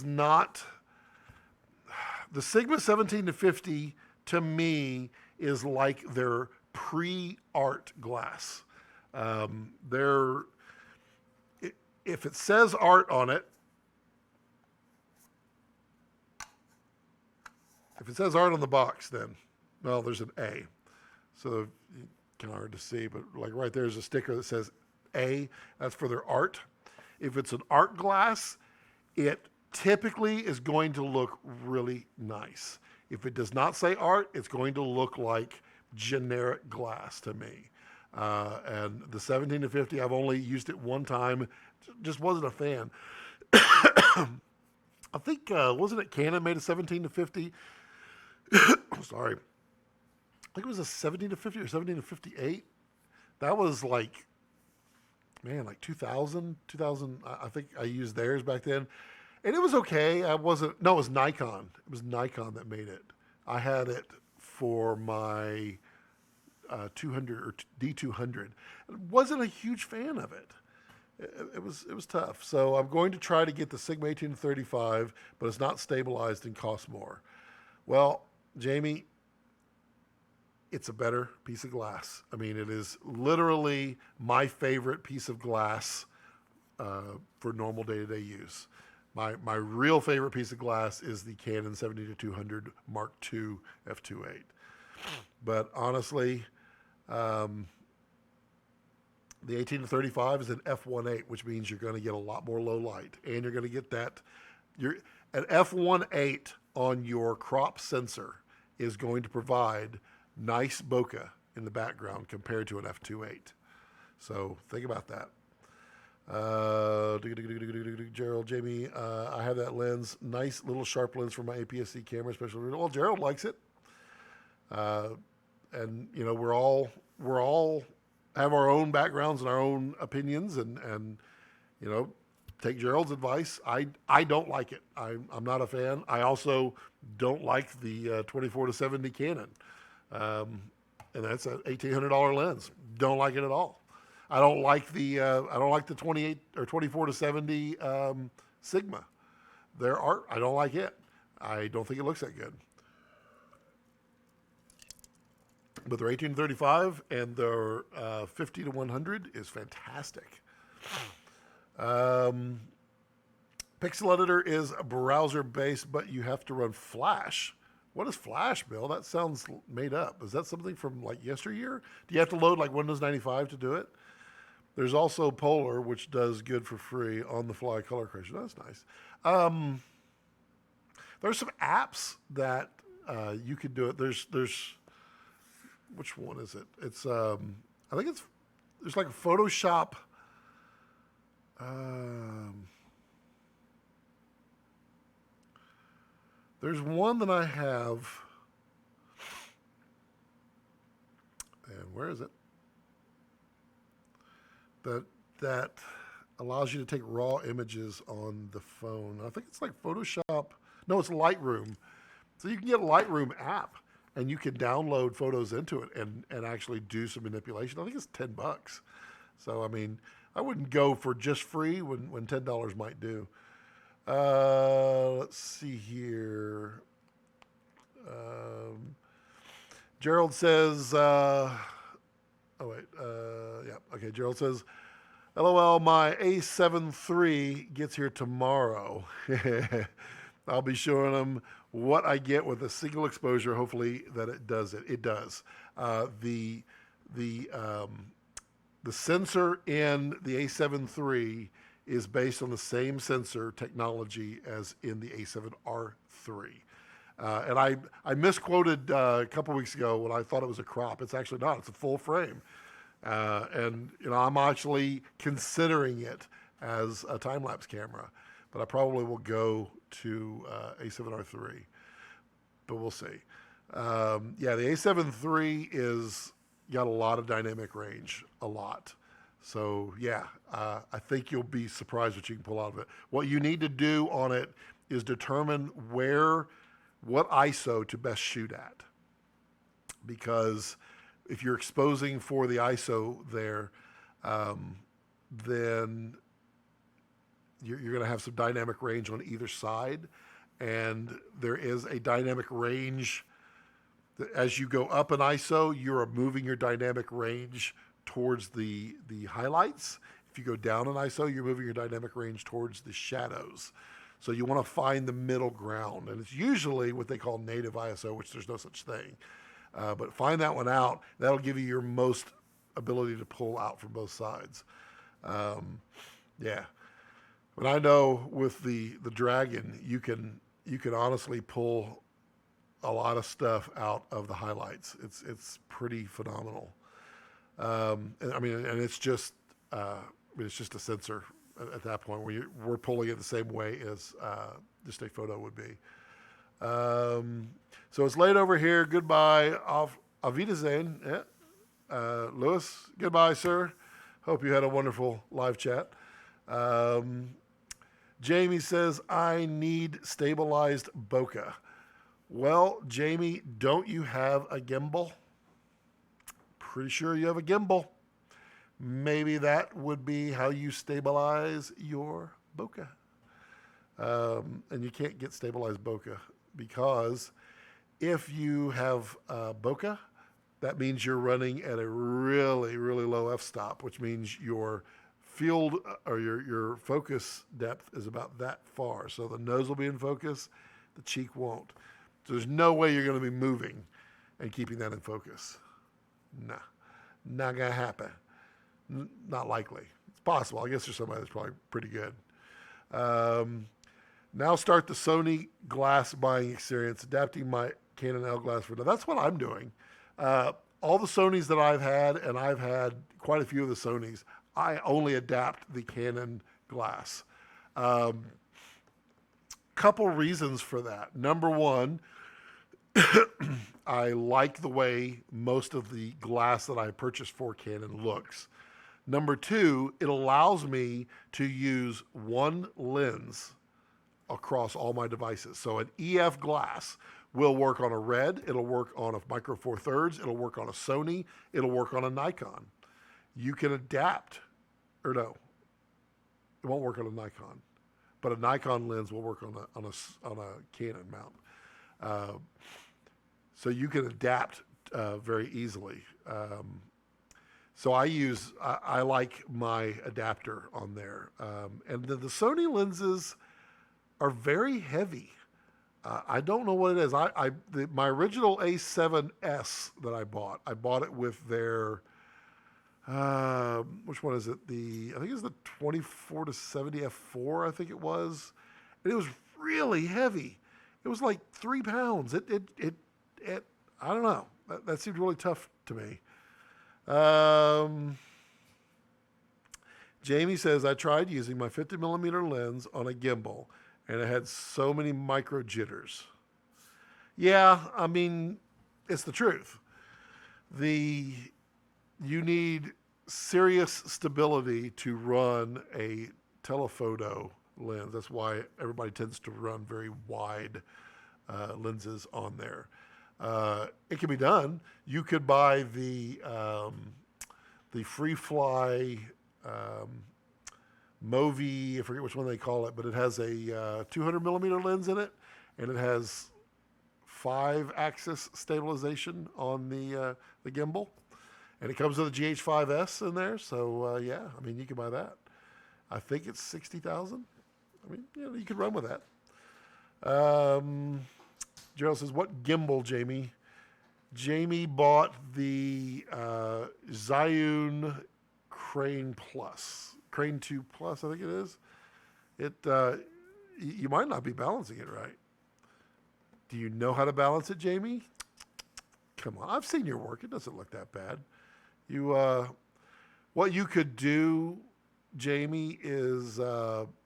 not. The Sigma 17 to 50 to me is like their pre-art glass. If it says art on it, if it says art on the box, then, well, there's an A. So kind of hard to see, but like right there's a sticker that says A. That's for their art. If it's an art glass, it typically is going to look really nice. If it does not say art, it's going to look like generic glass to me. And the 17 to 50, I've only used it one time. Just wasn't a fan. I think, wasn't it Canon made a 17 to 50? Sorry. I think it was a 17 to 50 or 17 to 58. That was like, man, like 2000. I think I used theirs back then. And it was okay. It was Nikon. It was Nikon that made it. I had it for my 200 or D200. I wasn't a huge fan of it. It was tough. So I'm going to try to get the Sigma 1835, but it's not stabilized and costs more. Well, Jamie, it's a better piece of glass. I mean, it is literally my favorite piece of glass for normal day-to-day use. My real favorite piece of glass is the Canon 70-200 Mark II f2.8. But honestly, the 18-35 is an f1.8, which means you're going to get a lot more low light, and you're going to get that. An f1.8 on your crop sensor is going to provide nice bokeh in the background compared to an f2.8. So think about that. Gerald, Jamie, I have that lens, nice little sharp lens for my APS-C camera, especially. Well, Gerald likes it, and you know we're all have our own backgrounds and our own opinions, and you know, take Gerald's advice. I don't like it. I'm not a fan. I also don't like the 24 to 70 Canon, and that's an $1,800 lens. Don't like it at all. I don't like the 28 or 24 to 70 Sigma. Their art, I don't like it. I don't think it looks that good. But their 1835 and their 50 to 100 is fantastic. Pixel Editor is browser based, but you have to run Flash. What is Flash, Bill? That sounds made up. Is that something from like yesteryear? Do you have to load like Windows 95 to do it? There's also Polar, which does good for free on the fly color correction. That's nice. There's some apps that you could do it. There's which one is it? It's I think there's like a Photoshop. There's one that I have, and where is it? That allows you to take raw images on the phone. I think it's like Photoshop. No, it's Lightroom. So you can get a Lightroom app and you can download photos into it and actually do some manipulation. I think it's $10. So, I mean, I wouldn't go for just free when $10 might do. Let's see here. Gerald says, Gerald says, LOL, my A7 III gets here tomorrow. I'll be showing them what I get with a single exposure. Hopefully that it does it. It does. The sensor in the A7 III is based on the same sensor technology as in the A7R III. And I misquoted a couple weeks ago when I thought it was a crop. It's actually not. It's a full frame. And I'm actually considering it as a time-lapse camera. But I probably will go to A7R III. But we'll see. Yeah, the A7 III is got a lot of dynamic range. A lot. So, yeah, I think you'll be surprised what you can pull out of it. What you need to do on it is determine what ISO to best shoot at. Because if you're exposing for the ISO there, then you're going to have some dynamic range on either side. And there is a dynamic range. As you go up in ISO, you're moving your dynamic range towards the highlights. If you go down in ISO, you're moving your dynamic range towards the shadows. So you want to find the middle ground. And it's usually what they call native ISO, which there's no such thing. But find that one out. That'll give you your most ability to pull out from both sides. Yeah. But I know with the Dragon, you can honestly pull a lot of stuff out of the highlights. It's pretty phenomenal. And it's just a sensor at that point where we're pulling it the same way as just a photo would be. So it's late over here. Goodbye. Auf Wiedersehen. Yeah. Lewis, goodbye, sir. Hope you had a wonderful live chat. Jamie says, I need stabilized bokeh. Well, Jamie, don't you have a gimbal? Pretty sure you have a gimbal. Maybe that would be how you stabilize your bokeh. And you can't get stabilized bokeh because if you have bokeh, that means you're running at a really, really low f-stop, which means your field or your focus depth is about that far. So the nose will be in focus, the cheek won't. So there's no way you're going to be moving and keeping that in focus. Nah, not going to happen. Not likely. It's possible. I guess there's somebody that's probably pretty good. Now start the Sony glass buying experience, adapting my Canon L glass for now. That's what I'm doing. All the Sonys that I've had, and I've had quite a few of the Sonys, I only adapt the Canon glass. Couple reasons for that. Number one, I like the way most of the glass that I purchased for Canon looks. Number two, it allows me to use one lens across all my devices. So an EF glass will work on a Red, it'll work on a Micro Four Thirds, it'll work on a Sony, it'll work on a Nikon. You can adapt, or no, it won't work on a Nikon, but a Nikon lens will work on a Canon mount. So you can adapt very easily. So I like my adapter on there. And the Sony lenses are very heavy. I don't know what it is. My original A7S that I bought it with their, which one is it? I think it's the 24-70 f4, I think it was. And it was really heavy. It was like 3 pounds. It I don't know. That seemed really tough to me. Jamie says, I tried using my 50mm lens on a gimbal, and it had so many micro jitters. Yeah, I mean, it's the truth. You need serious stability to run a telephoto lens. That's why everybody tends to run very wide lenses on there. It can be done. You could buy the Freefly Movi, I forget which one they call it, but it has a 200mm lens in it, and it has 5-axis stabilization on the gimbal, and it comes with a GH5S in there. So yeah, I mean, you can buy that. I think it's $60,000. I mean, you could run with that. Gerald says, what gimbal, Jamie? Jamie bought the Zhiyun Crane 2 Plus, I think it is. You might not be balancing it right. Do you know how to balance it, Jamie? Come on, I've seen your work. It doesn't look that bad. You, what you could do, Jamie, is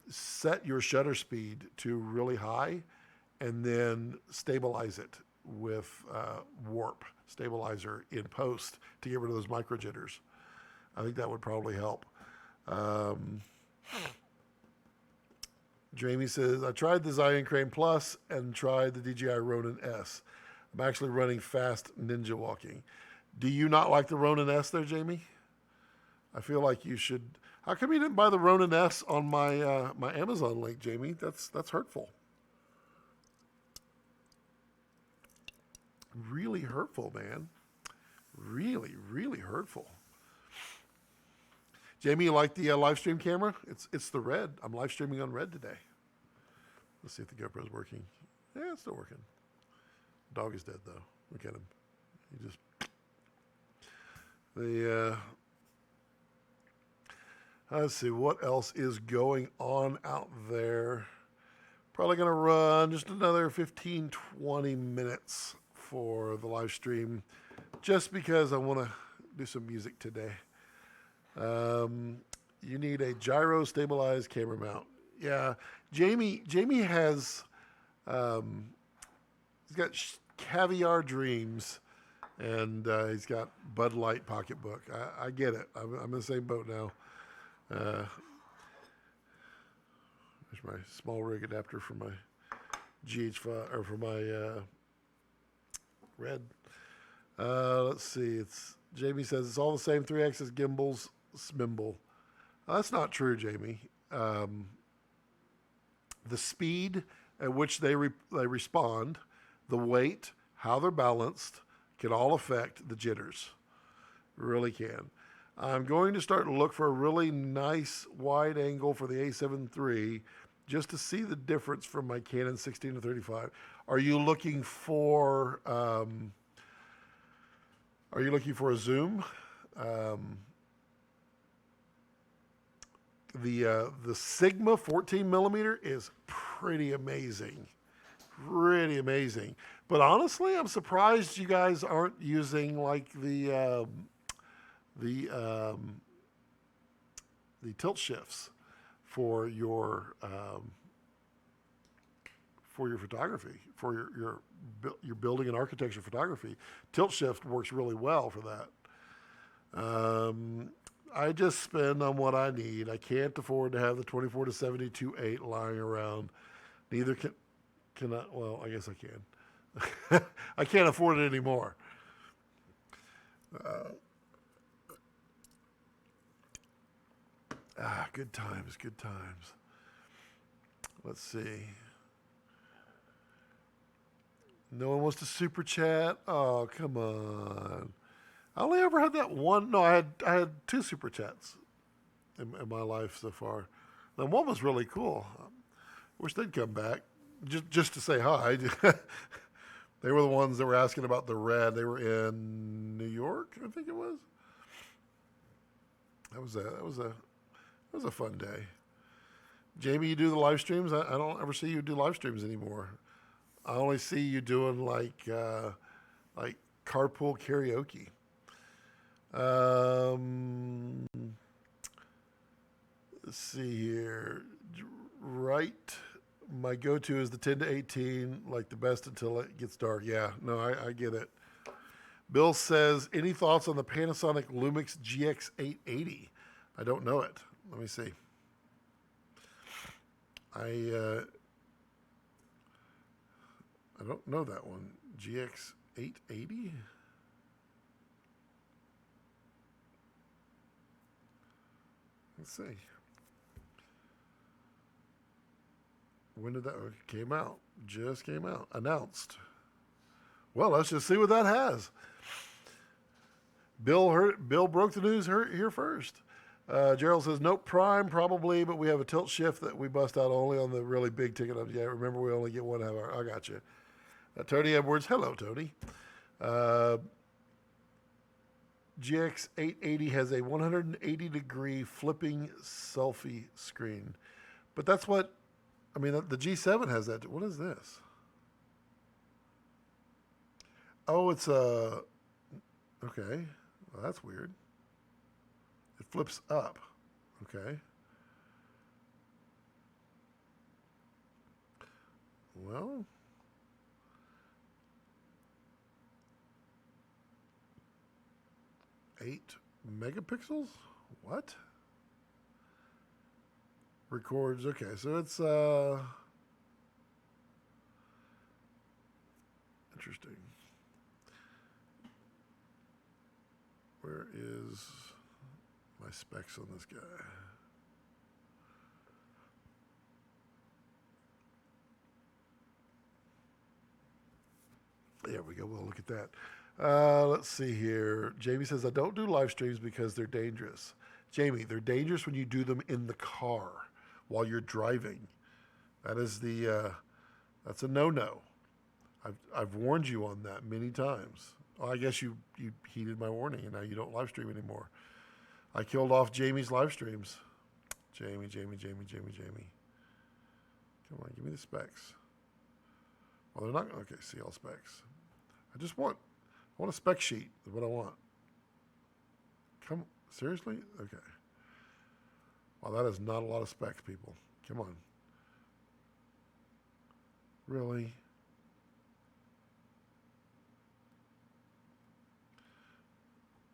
set your shutter speed to really high, and then stabilize it with warp stabilizer in post to get rid of those micro jitters. I think that would probably help. Jamie says, I tried the Zion Crane Plus and tried the DJI Ronin S. I'm actually running fast ninja walking. Do you not like the Ronin S there, Jamie? I feel like you should. How come you didn't buy the Ronin S on my my Amazon link, Jamie? That's hurtful. Really hurtful, man. Really, really hurtful. Jamie, you like the live stream camera? It's the Red. I'm live streaming on Red today. Let's see if the GoPro's working. Yeah, it's still working. Dog is dead though. Look at him. He just let's see what else is going on out there. Probably gonna run just another 15, 20 minutes for the live stream, just because I want to do some music today. You need a gyro stabilized camera mount. Yeah, Jamie has he's got caviar dreams, and he's got Bud Light pocketbook. I get it. I'm in the same boat now. There's my small rig adapter for my GH5 or for my Red. Let's see. Jamie says it's all the same 3-axis gimbals, Smimble. That's not true, Jamie. The speed at which they respond, the weight, how they're balanced, can all affect the jitters. Really can. I'm going to start to look for a really nice wide angle for the A7 III just to see the difference from my Canon 16 to 35. Are you looking for a zoom? The Sigma 14 millimeter is pretty amazing. Pretty amazing. But honestly, I'm surprised you guys aren't using like the tilt shifts for your photography, for your building and architecture photography. Tilt shift works really well for that. I just spend on what I need. I can't afford to have the 24 to 72.8 lying around. Neither can I. Well, I guess I can. I can't afford it anymore. Good times, good times. Let's see. No one wants to super chat. Oh, come on. I only ever had that one. No, I had 2 super chats in my life so far. And one was really cool. Wish they'd come back just to say hi. They were the ones that were asking about the Red. They were in New York, I think it was. That was a fun day. Jamie, you do the live streams? I don't ever see you do live streams anymore. I only see you doing like carpool karaoke. Let's see here. Right. My go-to is the 10 to 18, like the best until it gets dark. Yeah, no, I get it. Bill says, any thoughts on the Panasonic Lumix GX880? I don't know it. Let me see. I don't know that one. GX880? Let's see. When did that came out? Just came out. Announced. Well, let's just see what that has. Bill broke the news here first. Gerald says, nope, Prime probably, but we have a tilt shift that we bust out only on the really big ticket. Yeah, remember we only get 1 hour. I got you. Tony Edwards, hello, Tony. GX880 has a 180-degree flipping selfie screen. But that's what, the G7 has that. What is this? Oh, it's a. Okay. Well, that's weird. It flips up. Okay. Well, 8 megapixels? What? Records. Okay, so it's interesting. Where is my specs on this guy? There we go. We'll look at that. Let's see here. Jamie says, I don't do live streams because they're dangerous. Jamie, they're dangerous when you do them in the car while you're driving. That is that's a no-no. I've warned you on that many times. Well, I guess you heeded my warning and now you don't live stream anymore. I killed off Jamie's live streams. Jamie. Come on, give me the specs. Well, they're not. Okay, see all specs. I want a spec sheet is what I want. Come, seriously? Okay. Wow, that is not a lot of specs, people. Come on. Really?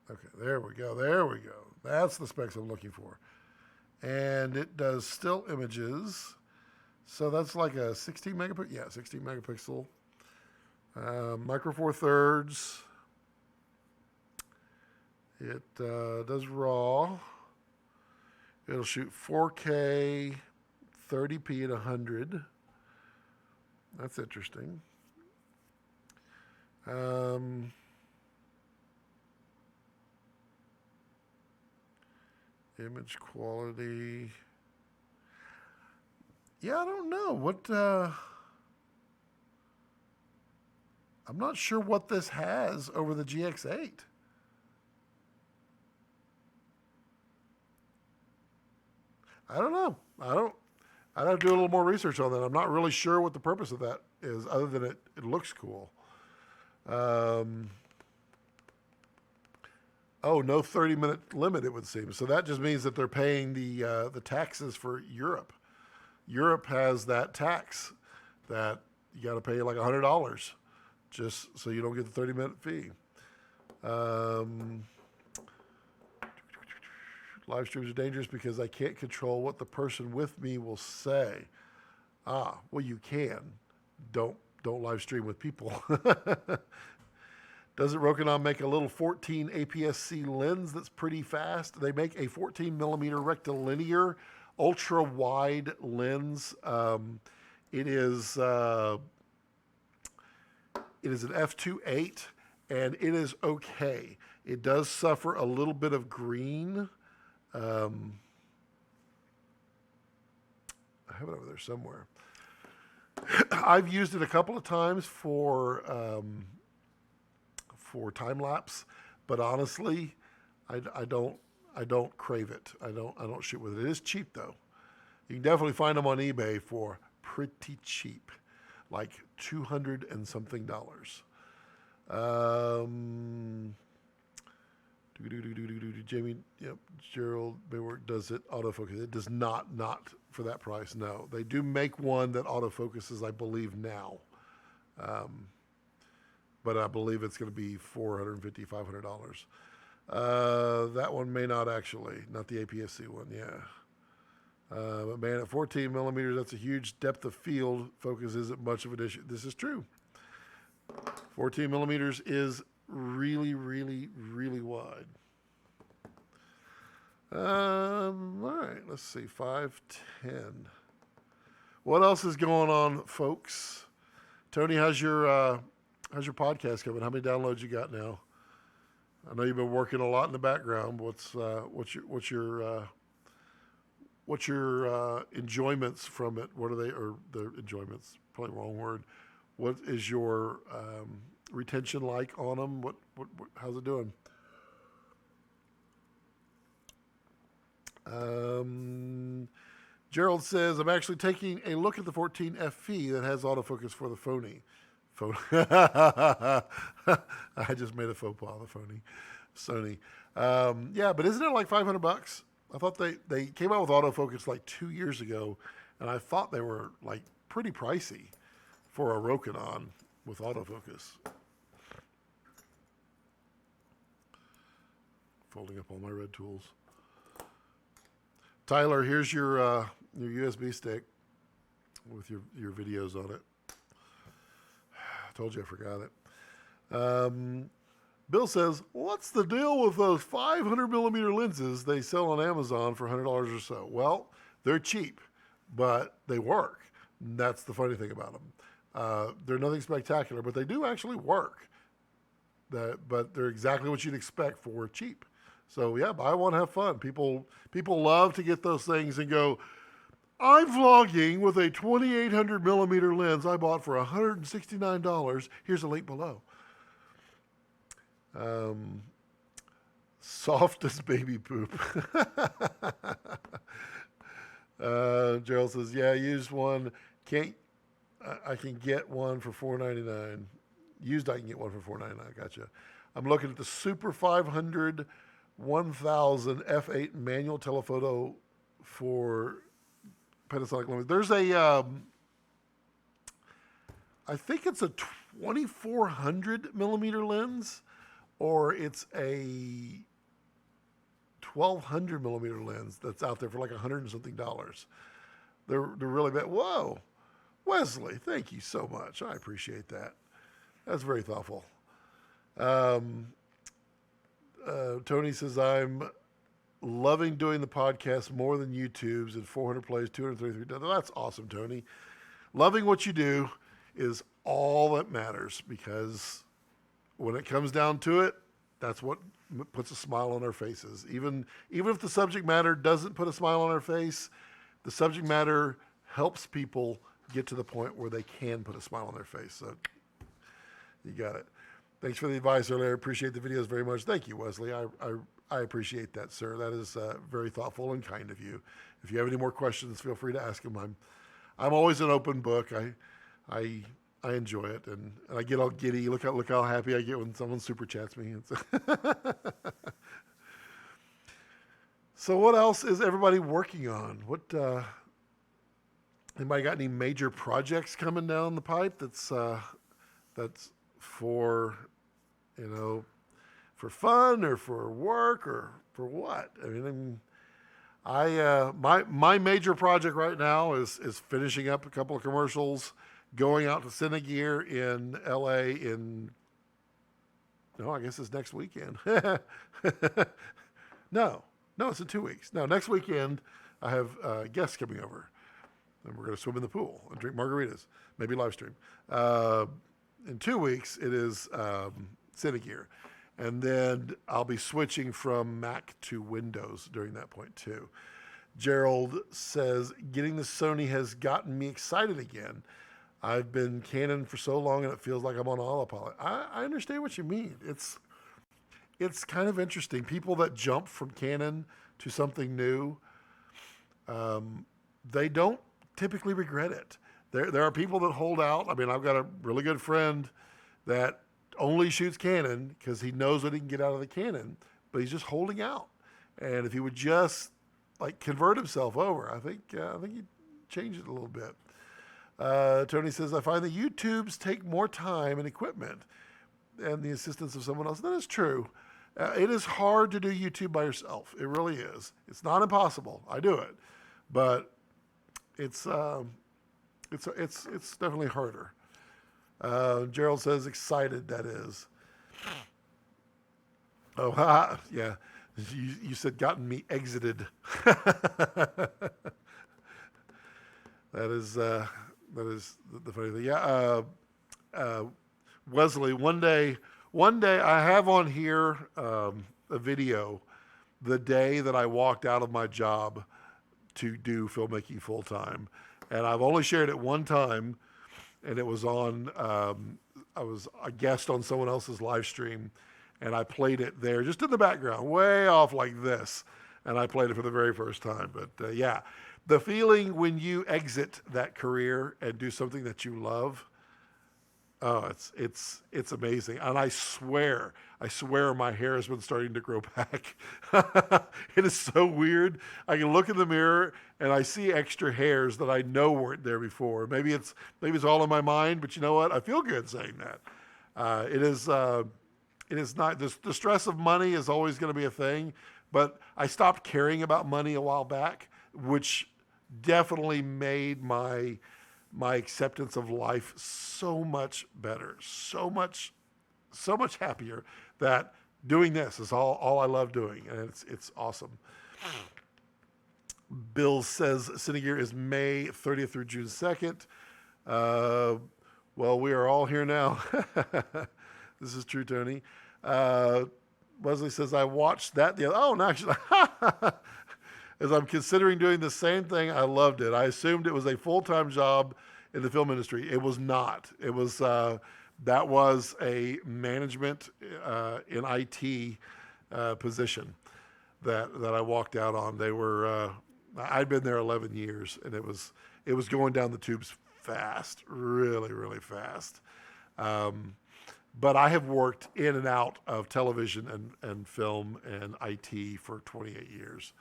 Okay, there we go. There we go. That's the specs I'm looking for. And it does still images. So that's like a 16 megapixel. Yeah, 16 megapixel. Micro Four Thirds. It does RAW. It'll shoot 4K, 30p at 100. That's interesting. Image quality. Yeah, I don't know. I'm not sure what this has over the GX8. I don't know. I'd have to do a little more research on that. I'm not really sure what the purpose of that is, other than it looks cool. Oh, no 30-minute limit, it would seem. So that just means that they're paying the taxes for Europe. Europe has that tax that you got to pay like $100 just so you don't get the 30-minute fee. Live streams are dangerous because I can't control what the person with me will say. Well, you can. Don't live stream with people. Doesn't Rokinon make a little 14 APS-C lens that's pretty fast? They make a 14 millimeter rectilinear ultra wide lens. It is an f2.8 and it is okay. It does suffer a little bit of green. I have it over there somewhere. I've used it a couple of times for time lapse, but honestly, I don't crave it. I don't shoot with it. It is cheap though. You can definitely find them on eBay for pretty cheap, like $200 and something. Jamie, yep, Gerald Baywork does it autofocus. It does not for that price. No, they do make one that autofocuses, I believe now, but I believe it's going to be $450, $500. That one may not actually, not the APS-C one. Yeah. But man, at 14 millimeters, that's a huge depth of field. Focus isn't much of an issue. This is true. 14 millimeters is really, really, really wide. All right, let's see, 510. What else is going on, folks? Tony, how's your podcast coming? How many downloads you got now? I know you've been working a lot in the background. What's your enjoyments from it? What are they? Or the enjoyments? Probably the wrong word. What is your retention like on them? What how's it doing? Gerald says, I'm actually taking a look at the 14 FE that has autofocus for the I just made a faux pas, the phony Sony. Yeah, but isn't it like $500? I thought they came out with autofocus like 2 years ago, and I thought they were like pretty pricey for a Rokinon with autofocus. Folding up all my red tools. Tyler, here's your USB stick with your videos on it. I told you I forgot it. Bill says, what's the deal with those 500 millimeter lenses they sell on Amazon for $100 or so? Well, they're cheap, but they work. That's the funny thing about them. They're nothing spectacular, but they do actually work. But they're exactly what you'd expect for cheap. So yeah, buy one, have fun. People love to get those things and go, I'm vlogging with a 2800 millimeter lens I bought for $169. Here's a link below. Soft as baby poop. Gerald says, yeah, used one. I can get one for $4.99. Used, I can get one for $4.99. Gotcha. I'm looking at the Super 500 1000 f8 manual telephoto for Panasonic Lumens. There's a, I think it's a 2400 millimeter lens, or it's a 1200 millimeter lens that's out there for like $100 and something. They're really bad. Whoa, Wesley, thank you so much. I appreciate that. That's very thoughtful. Tony says, I'm loving doing the podcast more than YouTube's and 400 plays, 233. That's awesome, Tony. Loving what you do is all that matters, because when it comes down to it, that's what puts a smile on our faces. Even if the subject matter doesn't put a smile on our face, the subject matter helps people get to the point where they can put a smile on their face. So you got it. Thanks for the advice earlier. I appreciate the videos very much. Thank you, Wesley. I appreciate that, sir. That is very thoughtful and kind of you. If you have any more questions, feel free to ask them. I'm always an open book. I enjoy it, and I get all giddy. Look how happy I get when someone super chats me. So what else is everybody working on? Anybody got any major projects coming down the pipe that's for, for fun or for work or for what? My major project right now is finishing up a couple of commercials, going out to Cinegear in LA I guess it's next weekend. No, it's in 2 weeks. No, next weekend I have guests coming over, and we're going to swim in the pool and drink margaritas, maybe live stream. In 2 weeks, it is Cinegear. And then I'll be switching from Mac to Windows during that point, too. Gerald says, getting the Sony has gotten me excited again. I've been Canon for so long, and it feels like I'm on autopilot. I understand what you mean. It's kind of interesting. People that jump from Canon to something new, they don't typically regret it. There are people that hold out. I've got a really good friend that only shoots Canon because he knows what he can get out of the Canon, but he's just holding out. And if he would just convert himself over, I think he'd change it a little bit. Tony says, I find that YouTubes take more time and equipment and the assistance of someone else. That is true. It is hard to do YouTube by yourself. It really is. It's not impossible. I do it, but it's definitely harder. Gerald says, excited, that is. Oh, yeah. You said gotten me exited. That is the funny thing. Yeah. Wesley, one day I have on here a video the day that I walked out of my job to do filmmaking full time. And I've only shared it one time, and it was on, I was a guest on someone else's live stream, and I played it there just in the background, way off like this. And I played it for the very first time. But yeah, the feeling when you exit that career and do something that you love, Oh, it's amazing, and I swear, my hair has been starting to grow back. It is so weird. I can look in the mirror and I see extra hairs that I know weren't there before. Maybe it's all in my mind, but you know what? I feel good saying that. It is. It is not the stress of money is always going to be a thing, but I stopped caring about money a while back, which definitely made my acceptance of life so much better, so much happier that doing this is all I love doing, and it's awesome. Bill says Cinegear is May 30th through June 2nd. Uh, well, we are all here now. This is true, Tony. Uh, Wesley says, I watched that the other. Oh, no, actually, as I'm considering doing the same thing, I loved it. I assumed it was a full-time job in the film industry. It was not. It was that was a management in IT position that I walked out on. They were I'd been there 11 years, and it was going down the tubes fast, really, really fast. But I have worked in and out of television and film and IT for 28 years.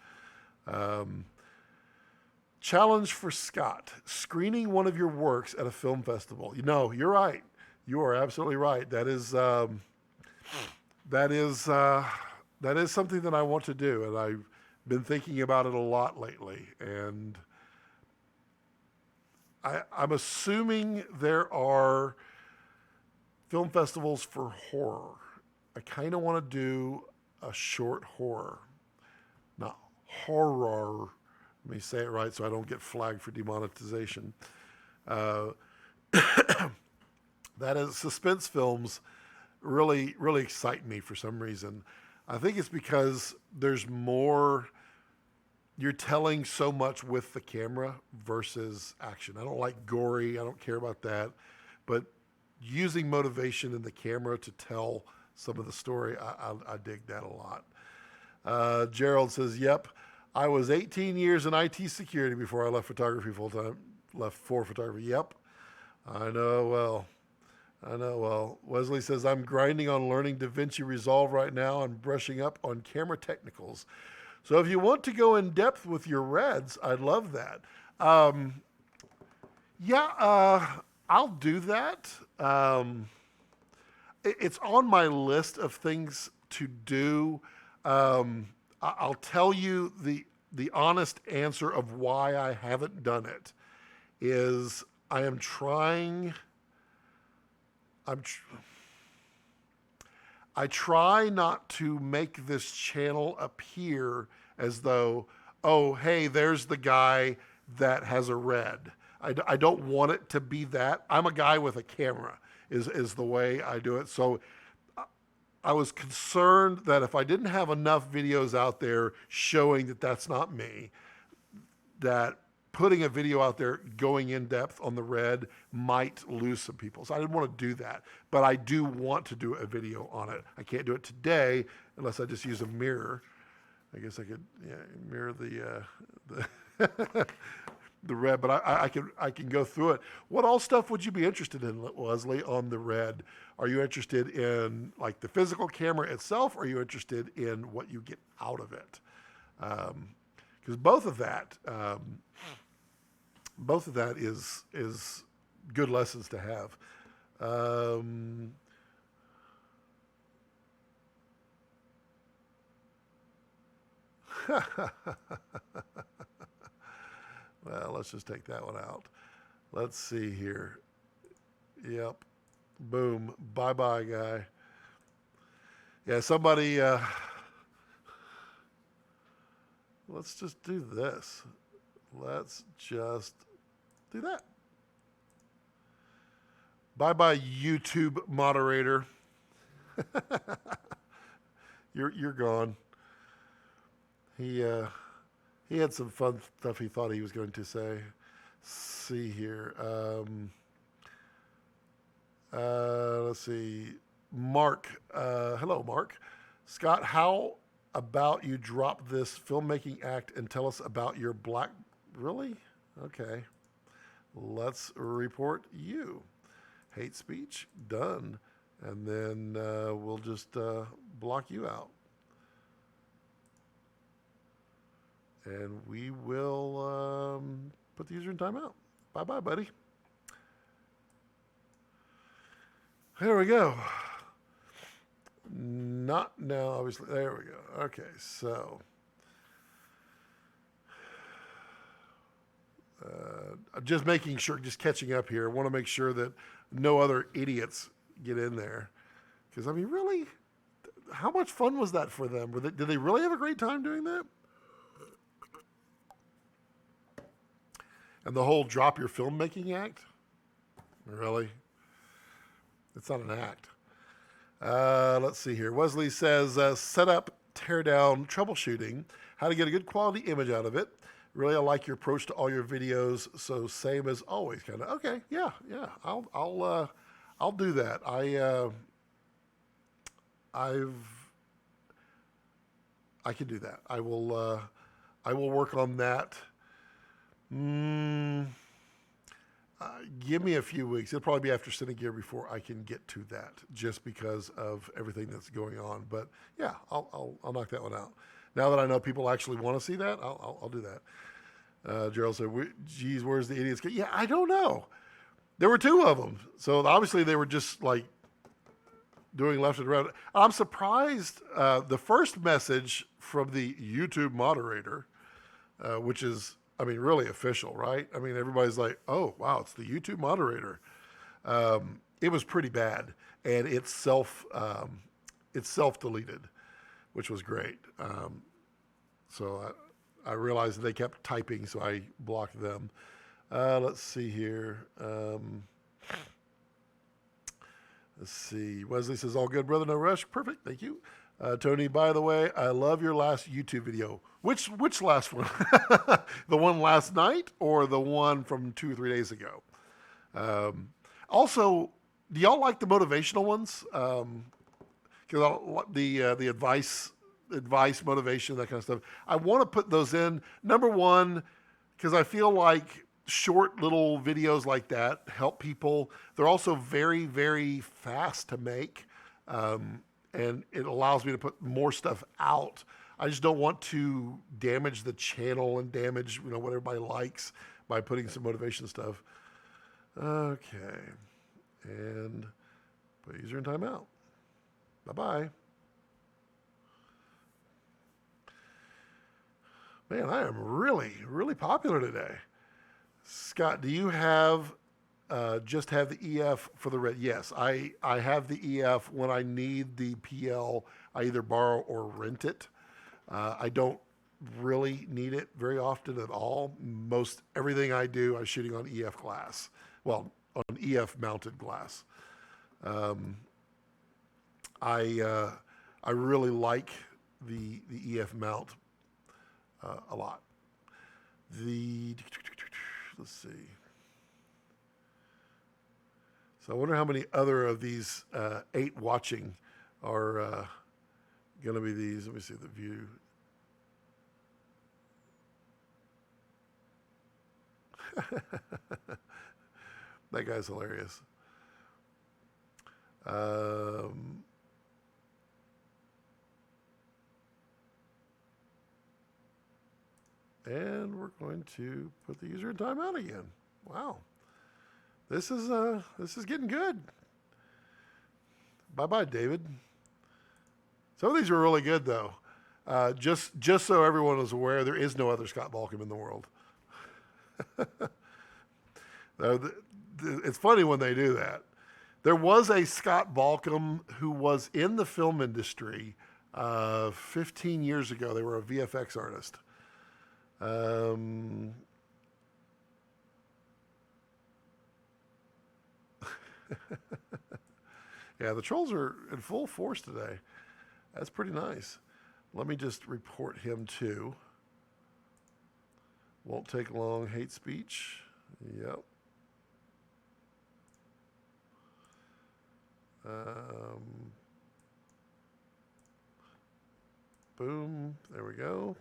Challenge for Scott: screening one of your works at a film festival. You know, you're right. You are absolutely right. That is that is something that I want to do, and I've been thinking about it a lot lately. And I'm assuming there are film festivals for horror. I kind of want to do a short horror, not horror. Let me say it right so I don't get flagged for demonetization. Uh, that is, suspense films really, really excite me for some reason. I think it's because there's more, you're telling so much with the camera versus action. I don't like gory, I don't care about that. But using motivation in the camera to tell some of the story, I dig that a lot. Gerald says, yep, I was 18 years in IT security before I left photography full time, left for photography. Yep, I know well. I know well. Wesley says, I'm grinding on learning DaVinci Resolve right now and brushing up on camera technicals. So if you want to go in depth with your reds, I'd love that. Yeah, I'll do that. It's on my list of things to do. I'll tell you the honest answer of why I haven't done it is I am trying. I try not to make this channel appear as though, oh, hey, there's the guy that has a red. I don't want it to be that. I'm a guy with a camera is the way I do it. So I was concerned that if I didn't have enough videos out there showing that that's not me, that putting a video out there going in depth on the red might lose some people. So I didn't want to do that. But I do want to do a video on it. I can't do it today unless I just use a mirror. I guess I could mirror the the red, but I can go through it. What all stuff would you be interested in, Leslie, on the red? Are you interested in like the physical camera itself, or are you interested in what you get out of it? Because both of that is good lessons to have. Well, let's just take that one out. Let's see here. Yep. Boom. Bye-bye, guy. Yeah, somebody, let's just do this. Let's just do that. Bye-bye, YouTube moderator. You're gone. He had some fun stuff he thought he was going to say. See here. Let's see. Mark. Hello, Mark. Scott, how about you drop this filmmaking act and tell us about your black... Really? Okay. Let's report you. hate speech, done. And then we'll just block you out. And we will put the user in timeout. Bye-bye, buddy. There we go. Not now, obviously. There we go. Okay, so just making sure, just catching up here. I want to make sure that no other idiots get in there. Because, I mean, really, how much fun was that for them? Did they really have a great time doing that? And the whole drop your filmmaking act? Really? It's not an act. Let's see here. Wesley says, set up, tear down, troubleshooting, how to get a good quality image out of it. Really, I like your approach to all your videos. So same as always, kind of. Okay, yeah. I'll do that. I can do that. I will work on that. Give me a few weeks. It'll probably be after Cinegear before I can get to that, just because of everything that's going on. But yeah, I'll knock that one out. Now that I know people actually want to see that, I'll do that. Gerald said, "Geez, where's the idiots?" Yeah, I don't know. There were two of them, so obviously they were just like doing left and right. I'm surprised. The first message from the YouTube moderator, which is, I mean, really official, right? I mean, everybody's like, "Oh, wow, it's the YouTube moderator." It was pretty bad, and it's self-deleted, which was great. So I realized that they kept typing, so I blocked them. Let's see here. Let's see. Wesley says, all good, brother, no rush. Perfect, thank you. Tony, by the way, I love your last YouTube video. Which last one? The one last night or the one from 2 or 3 days ago? Also, do y'all like the motivational ones? Because the advice, motivation, that kind of stuff. I want to put those in. Number one, because I feel like short little videos like that help people. They're also very, very fast to make. And it allows me to put more stuff out. I just don't want to damage the channel and damage, what everybody likes by putting some motivation stuff. Okay. And put user in timeout. Bye-bye. Man, I am really, really popular today. Scott, do you have just have the EF for the red? Yes, I have the EF. When I need the PL, I either borrow or rent it. I don't really need it very often at all. Most everything I do, I'm shooting on EF glass. Well, on EF mounted glass. I really like the EF mount a lot. Let's see. So I wonder how many other of these 8 watching are going to be these. Let me see the view. That guy's hilarious. And we're going to put the user in timeout again. Wow. This is getting good. Bye-bye, David. Some of these are really good, though. Just so everyone is aware, there is no other Scott Balkum in the world. It's funny when they do that. There was a Scott Balkum who was in the film industry 15 years ago. They were a VFX artist. Yeah, the trolls are in full force today. That's pretty nice. Let me just report him too. Won't take long. Hate speech. Yep. Boom. There we go.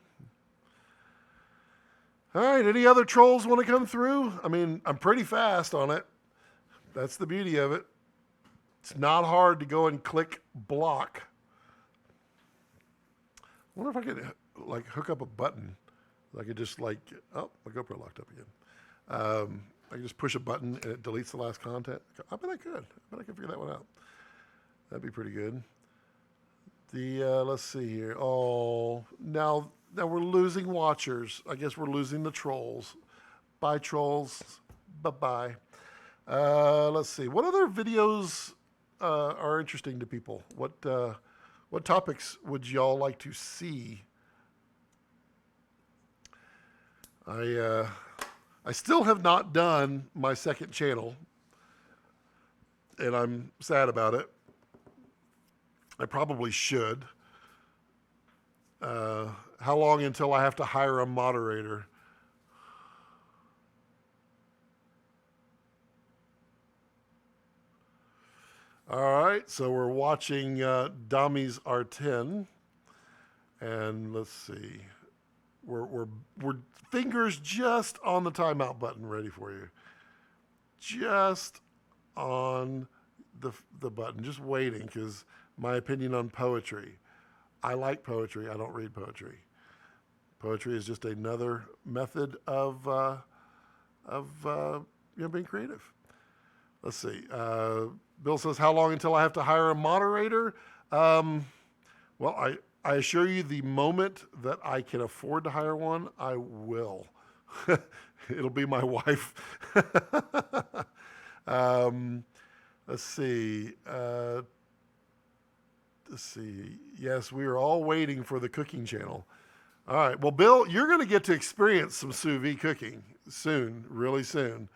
All right. Any other trolls want to come through? I mean, I'm pretty fast on it. That's the beauty of it. It's not hard to go and click block. I wonder if I could like hook up a button. I could just like, oh, my GoPro locked up again. I can just push a button and it deletes the last content. I bet I could. I bet I could figure that one out. That'd be pretty good. Let's see here. Oh, now we're losing watchers. I guess we're losing the trolls. Bye, trolls. Bye-bye. Let's see. What other videos are interesting to people? What topics would y'all like to see? I still have not done my second channel, and I'm sad about it. I probably should. How long until I have to hire a moderator? All right, so we're watching Dummies R10, and let's see. We're fingers just on the timeout button, ready for you. Just on the button, just waiting, because my opinion on poetry. I like poetry. I don't read poetry. Poetry is just another method of being creative. Let's see. Bill says, how long until I have to hire a moderator? Well, I assure you, the moment that I can afford to hire one, I will. It'll be my wife. Let's see. Yes, we are all waiting for the cooking channel. All right. Well, Bill, you're going to get to experience some sous vide cooking soon, really soon.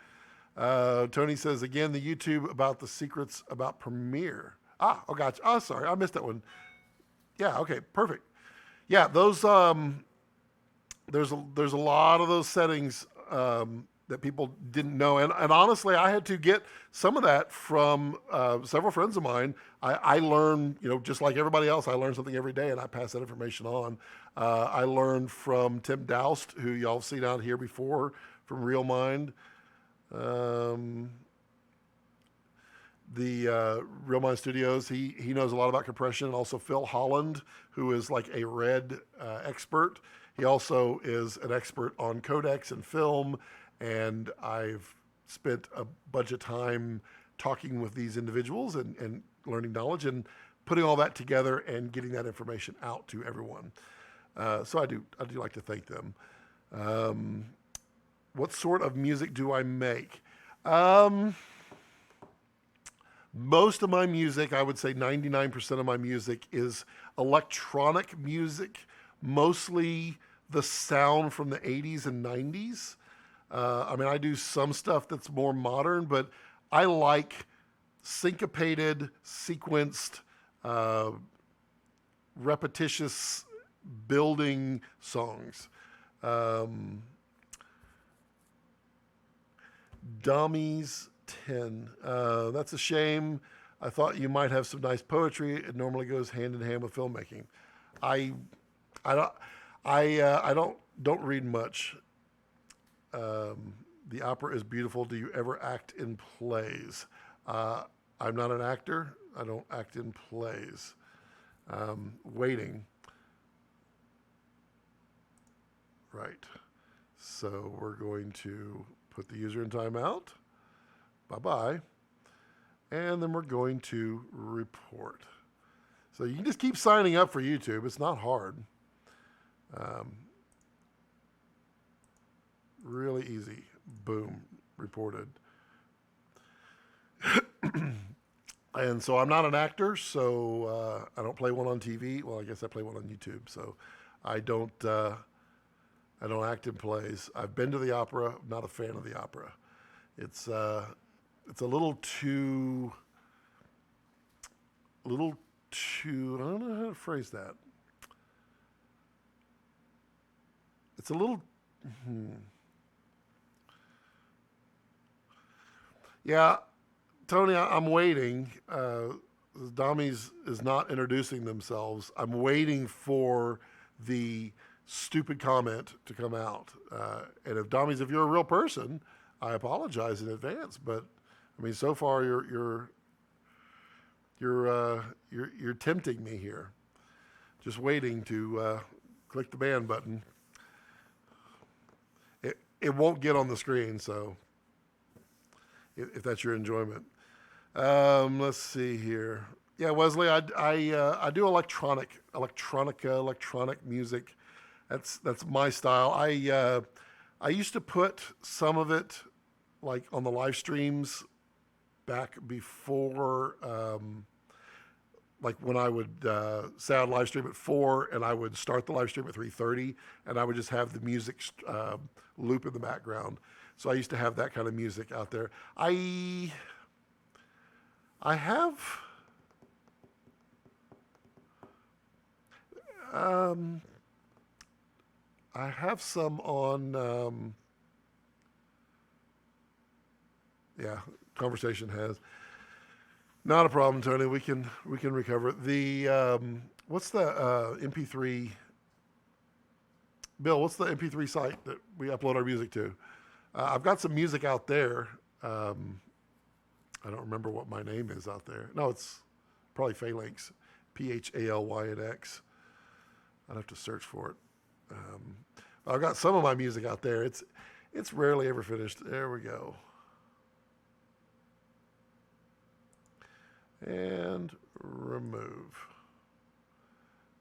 Tony says, again, the YouTube about the secrets about Premiere. Oh, gotcha. Oh, sorry. I missed that one. Yeah. Okay. Perfect. Yeah. Those, there's a lot of those settings, that people didn't know. And honestly, I had to get some of that from several friends of mine. I learn, just like everybody else, I learn something every day, and I pass that information on. I learned from Tim Doust, who y'all have seen out here before, from Real Mind. The Real Mind Studios, he knows a lot about compression. And also Phil Holland, who is like a red expert. He also is an expert on codecs and film. And I've spent a bunch of time talking with these individuals and learning knowledge and putting all that together and getting that information out to everyone. So I do like to thank them. What sort of music do I make? Most of my music, I would say 99% of my music, is electronic music, mostly the sound from the 80s and 90s. I do some stuff that's more modern, but I like syncopated, sequenced, repetitious building songs. Dummies 10. That's a shame. I thought you might have some nice poetry. It normally goes hand in hand with filmmaking. I don't read much. The opera is beautiful. Do you ever act in plays? I'm not an actor. I don't act in plays. Waiting. Right. So we're going to put the user in timeout. Bye-bye. And then we're going to report. So you can just keep signing up for YouTube. It's not hard. Really easy. Boom. Reported. And so I'm not an actor, so I don't play one on TV. Well, I guess I play one on YouTube. So I don't act in plays. I've been to the opera. I'm not a fan of the opera. It's a little too. I don't know how to phrase that. It's a little. Yeah, Tony, I'm waiting. Dummies is not introducing themselves. I'm waiting for the stupid comment to come out. And if Dummies, if you're a real person, I apologize in advance. But I mean, so far you're tempting me here. Just waiting to click the ban button. It won't get on the screen, so if that's your enjoyment. Let's see here. Yeah, Wesley, I do electronic music. That's my style. I used to put some of it like on the live streams back before, like when I would say I'd live stream at 4 and I would start the live stream at 3:30 and I would just have the music loop in the background. So I used to have that kind of music out there. I have um, I have some on yeah, conversation has. Not a problem, Tony. We can recover it. The what's the MP3 Bill? What's the MP3 site that we upload our music to? I've got some music out there. I don't remember what my name is out there. No, it's probably Phalanx, PHALYNX. I'd have to search for it. I've got some of my music out there. It's rarely ever finished. There we go. And remove.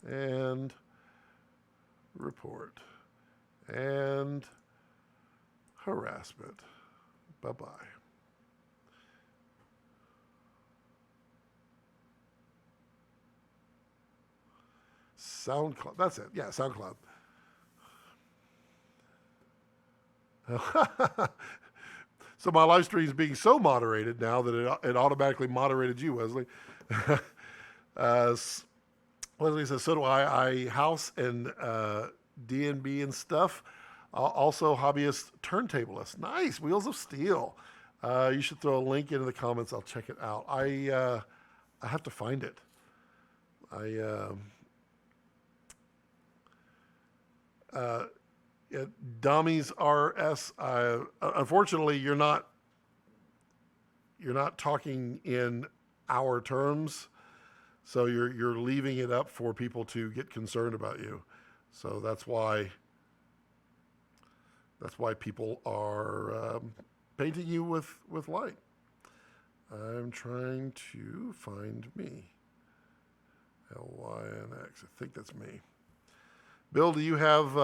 And report. And harassment. Bye-bye. SoundCloud. That's it. Yeah, SoundCloud. So my live stream is being so moderated now that it automatically moderated you, Wesley. Wesley says, so do I. I house and D&B and stuff. Also hobbyist turntablist. Nice. Wheels of Steel. You should throw a link into the comments. I'll check it out. I have to find it. Yeah, Dummies RS. Unfortunately, you're not talking in our terms, so you're leaving it up for people to get concerned about you. So that's why people are painting you with light. I'm trying to find me. LYNX. I think that's me. Bill, do you have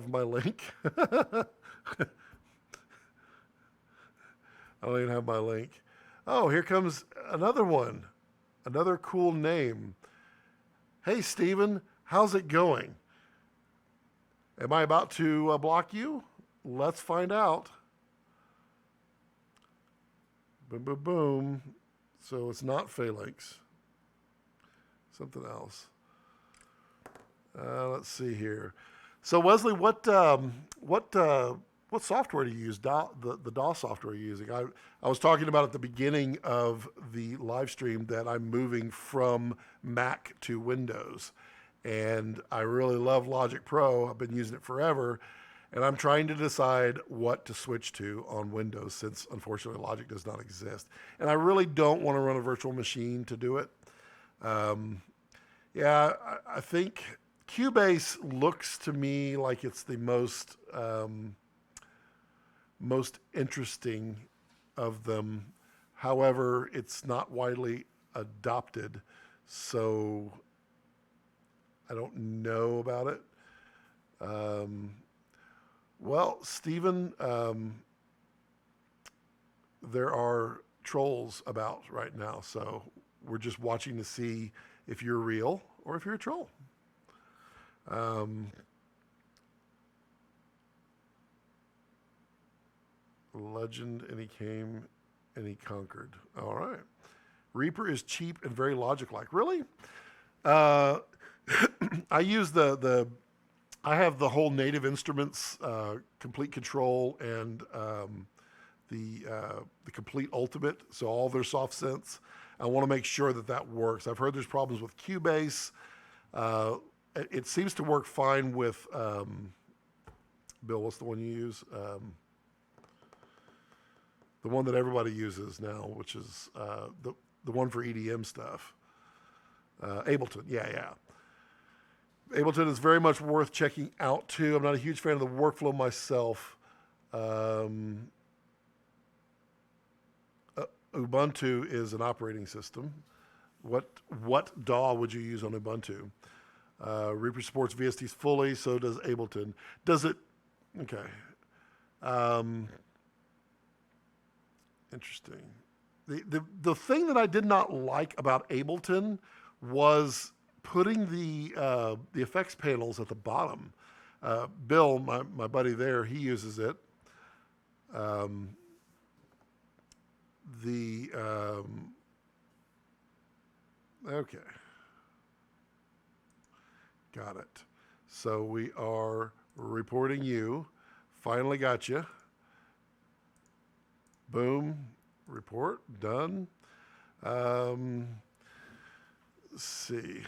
my link? I don't even have my link. Oh, here comes another one. Another cool name. Hey, Steven, how's it going? Am I about to block you? Let's find out. Boom, boom, boom. So it's not Phalanx. Something else. Let's see here. So Wesley, what software do you use? The DAW software you're using? I was talking about at the beginning of the live stream that I'm moving from Mac to Windows, and I really love Logic Pro. I've been using it forever, and I'm trying to decide what to switch to on Windows since unfortunately Logic does not exist, and I really don't want to run a virtual machine to do it. Yeah, I think Cubase looks to me like it's the most interesting of them. However, it's not widely adopted, so I don't know about it. Well, Stephen, there are trolls about right now, so we're just watching to see if you're real or if you're a troll. Legend, and he came and he conquered. All right. Reaper is cheap and very Logic-like. Really? I use I have the whole Native Instruments complete control and the complete ultimate, so all their soft synths. I want to make sure that works. I've heard there's problems with Cubase. it seems to work fine with, Bill, what's the one you use? The one that everybody uses now, which is the one for EDM stuff. Ableton, yeah. Ableton is very much worth checking out too. I'm not a huge fan of the workflow myself. Ubuntu is an operating system. What DAW would you use on Ubuntu? Reaper supports VSTs fully, so does Ableton. Does it? Okay. Interesting. The thing that I did not like about Ableton was putting the effects panels at the bottom. Bill, my buddy there, he uses it. Okay. Got it. So we are reporting you. Finally got you. Boom. Report. Done. Let's see.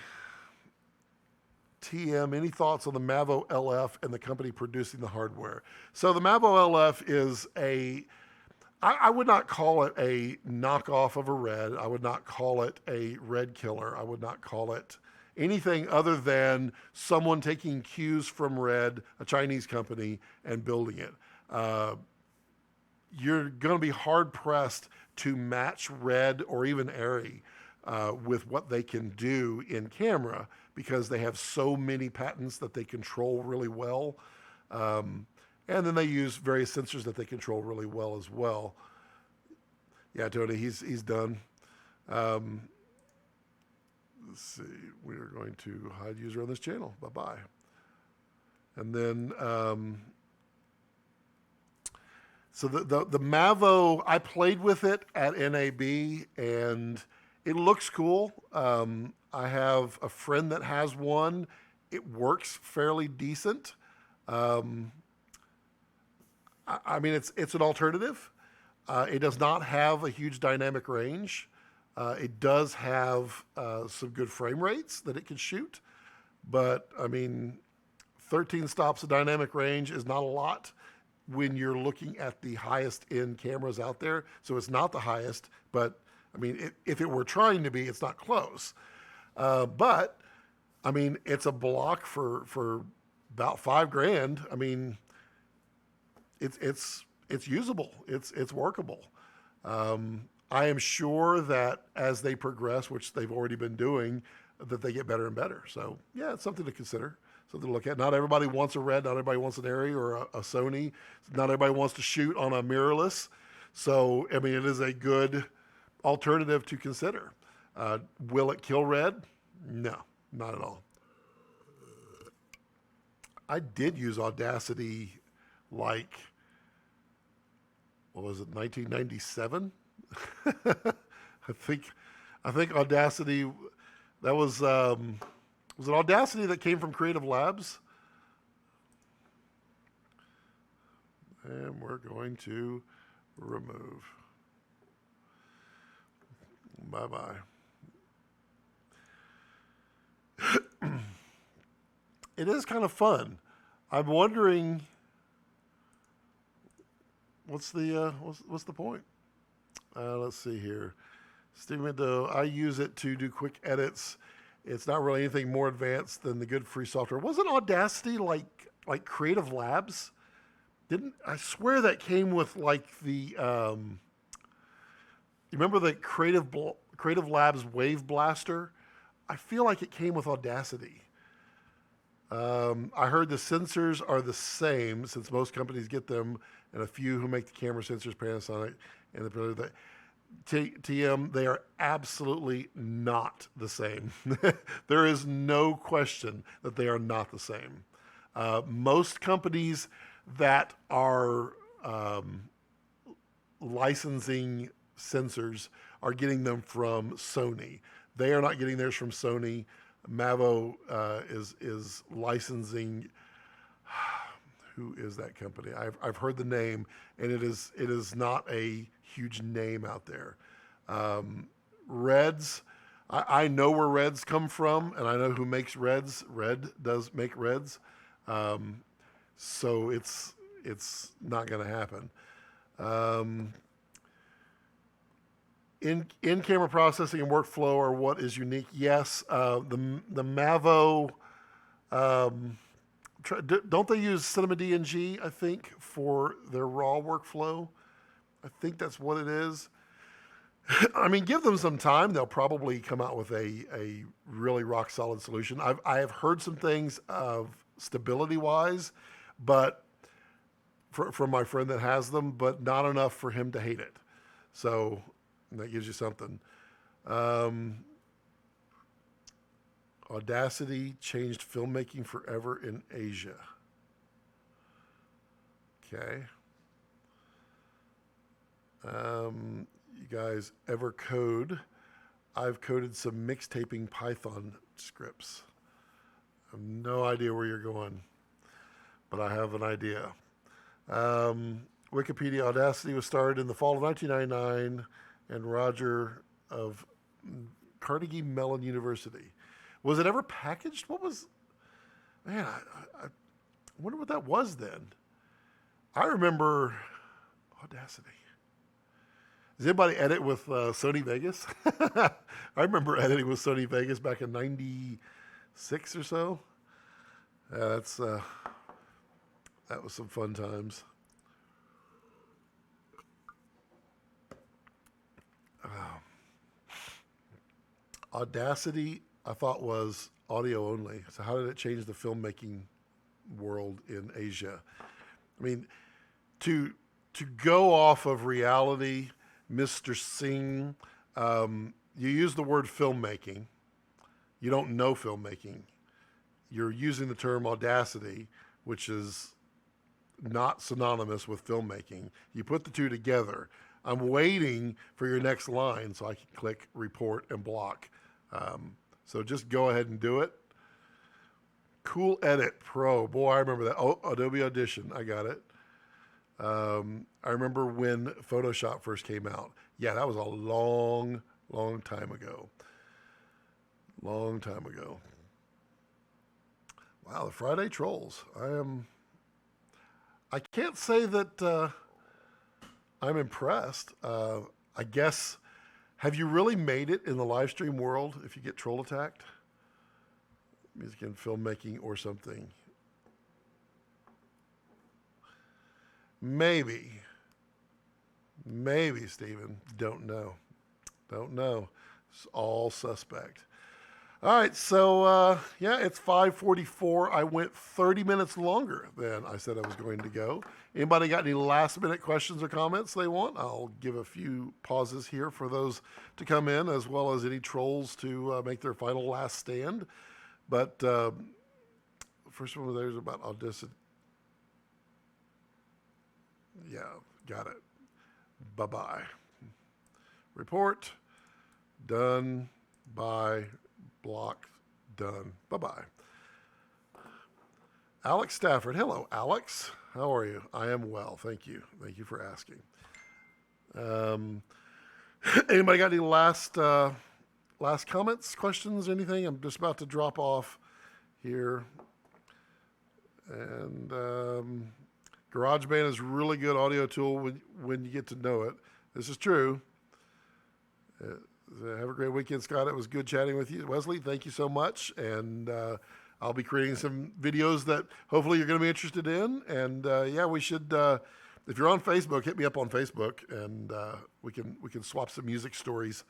TM, any thoughts on the Mavo LF and the company producing the hardware? So the Mavo LF is I would not call it a knockoff of a Red. I would not call it a Red killer. I would not call it anything other than someone taking cues from Red, a Chinese company, and building it. You're going to be hard pressed to match Red or even Arri with what they can do in camera, because they have so many patents that they control really well. And then they use various sensors that they control really well as well. Yeah, Tony, he's done. Let's see. We are going to hide user on this channel. Bye-bye. And then, so the Mavo, I played with it at NAB, and it looks cool. I have a friend that has one. It works fairly decent. I mean, it's an alternative. It does not have a huge dynamic range. It does have some good frame rates that it can shoot. But, I mean, 13 stops of dynamic range is not a lot when you're looking at the highest end cameras out there. So it's not the highest, but, I mean, if it were trying to be, it's not close. But, I mean, it's a block for about $5,000. I mean, it's usable. It's workable. I am sure that as they progress, which they've already been doing, that they get better and better. So yeah, it's something to consider, something to look at. Not everybody wants a Red. Not everybody wants an Arri or a Sony. Not everybody wants to shoot on a mirrorless. So I mean, it is a good alternative to consider. Will it kill Red? No, not at all. I did use Audacity like, what was it, 1997? I think Audacity, that was it Audacity that came from Creative Labs? And we're going to remove. Bye-bye. It is kind of fun. I'm wondering, what's the point? Let's see here. Stephen, though, I use it to do quick edits. It's not really anything more advanced than the good free software. Wasn't Audacity like Creative Labs? I swear that came with like the you remember the Creative Labs Wave Blaster? I feel like it came with Audacity. I heard the sensors are the same since most companies get them, and a few who make the camera sensors, Panasonic, and the TM, they are absolutely not the same. There is no question that they are not the same. Most companies that are licensing sensors are getting them from Sony. They are not getting theirs from Sony. Mavo is licensing. Who is that company? I've heard the name, and it is not a huge name out there. Reds, I know where reds come from, and I know who makes reds. Red does make reds, um, so it's not going to happen. Um, in camera processing and workflow are what is unique. Yes, the Mavo. Um, don't they use Cinema DNG? I think for their raw workflow. I think that's what it is. I mean, give them some time; they'll probably come out with a really rock solid solution. I have heard some things of stability wise, but from my friend that has them, but not enough for him to hate it. So that gives you something. Um, Audacity changed filmmaking forever in Asia. Okay. You guys ever code? I've coded some mixtaping Python scripts. I have no idea where you're going, but I have an idea. Wikipedia Audacity was started in the fall of 1999, and Roger of Carnegie Mellon University. Was it ever packaged? What was, man, I wonder what that was then. I remember Audacity. Does anybody edit with Sony Vegas? I remember editing with Sony Vegas back in '96 or so. That's that was some fun times. Audacity, I thought was audio only. So how did it change the filmmaking world in Asia? I mean, to to go off of reality, Mr. Singh, you use the word filmmaking. You don't know filmmaking. You're using the term audacity, which is not synonymous with filmmaking. You put the two together. I'm waiting for your next line so I can click report and block. So just go ahead and do it. Cool Edit Pro. Boy, I remember that. Oh, Adobe Audition. I got it. I remember when Photoshop first came out. Yeah, that was a long, long time ago. Long time ago. Wow, the Friday Trolls. I can't say that I'm impressed. I guess, have you really made it in the live stream world if you get troll attacked? Music and filmmaking or something. Maybe. Maybe, Stephen. Don't know. Don't know. It's all suspect. All right, so yeah, it's 5:44. I went 30 minutes longer than I said I was going to go. Anybody got any last-minute questions or comments they want? I'll give a few pauses here for those to come in, as well as any trolls to make their final last stand. But first one there is about audacity. Yeah, got it. Bye-bye. Report. Done. Bye. Blocked. Done. Bye-bye. Alex Stafford. Hello, Alex. How are you? I am well. Thank you. Thank you for asking. Anybody got any last comments, questions, anything? I'm just about to drop off here. And GarageBand is a really good audio tool when you get to know it. This is true. Have a great weekend, Scott. It was good chatting with you. Wesley, thank you so much. And I'll be creating some videos that hopefully you're going to be interested in. And yeah, we should, if you're on Facebook, hit me up on Facebook, and we can swap some music stories.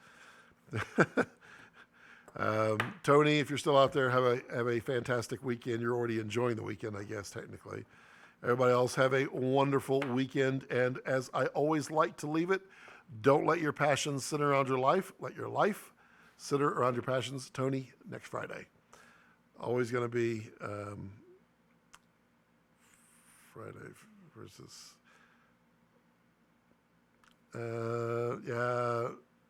Tony, if you're still out there, have a fantastic weekend. You're already enjoying the weekend, I guess, technically. Everybody else have a wonderful weekend. And as I always like to leave it, don't let your passions center around your life. Let your life center around your passions. Tony, next Friday. Always going to be Friday versus. Yeah,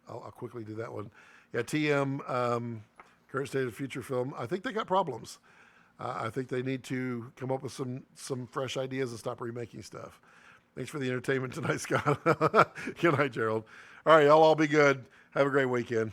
I'll quickly do that one. Yeah, TM, current state of future film. I think they got problems. I think they need to come up with some fresh ideas and stop remaking stuff. Thanks for the entertainment tonight, Scott. Good night, Gerald. All right, y'all all be good. Have a great weekend.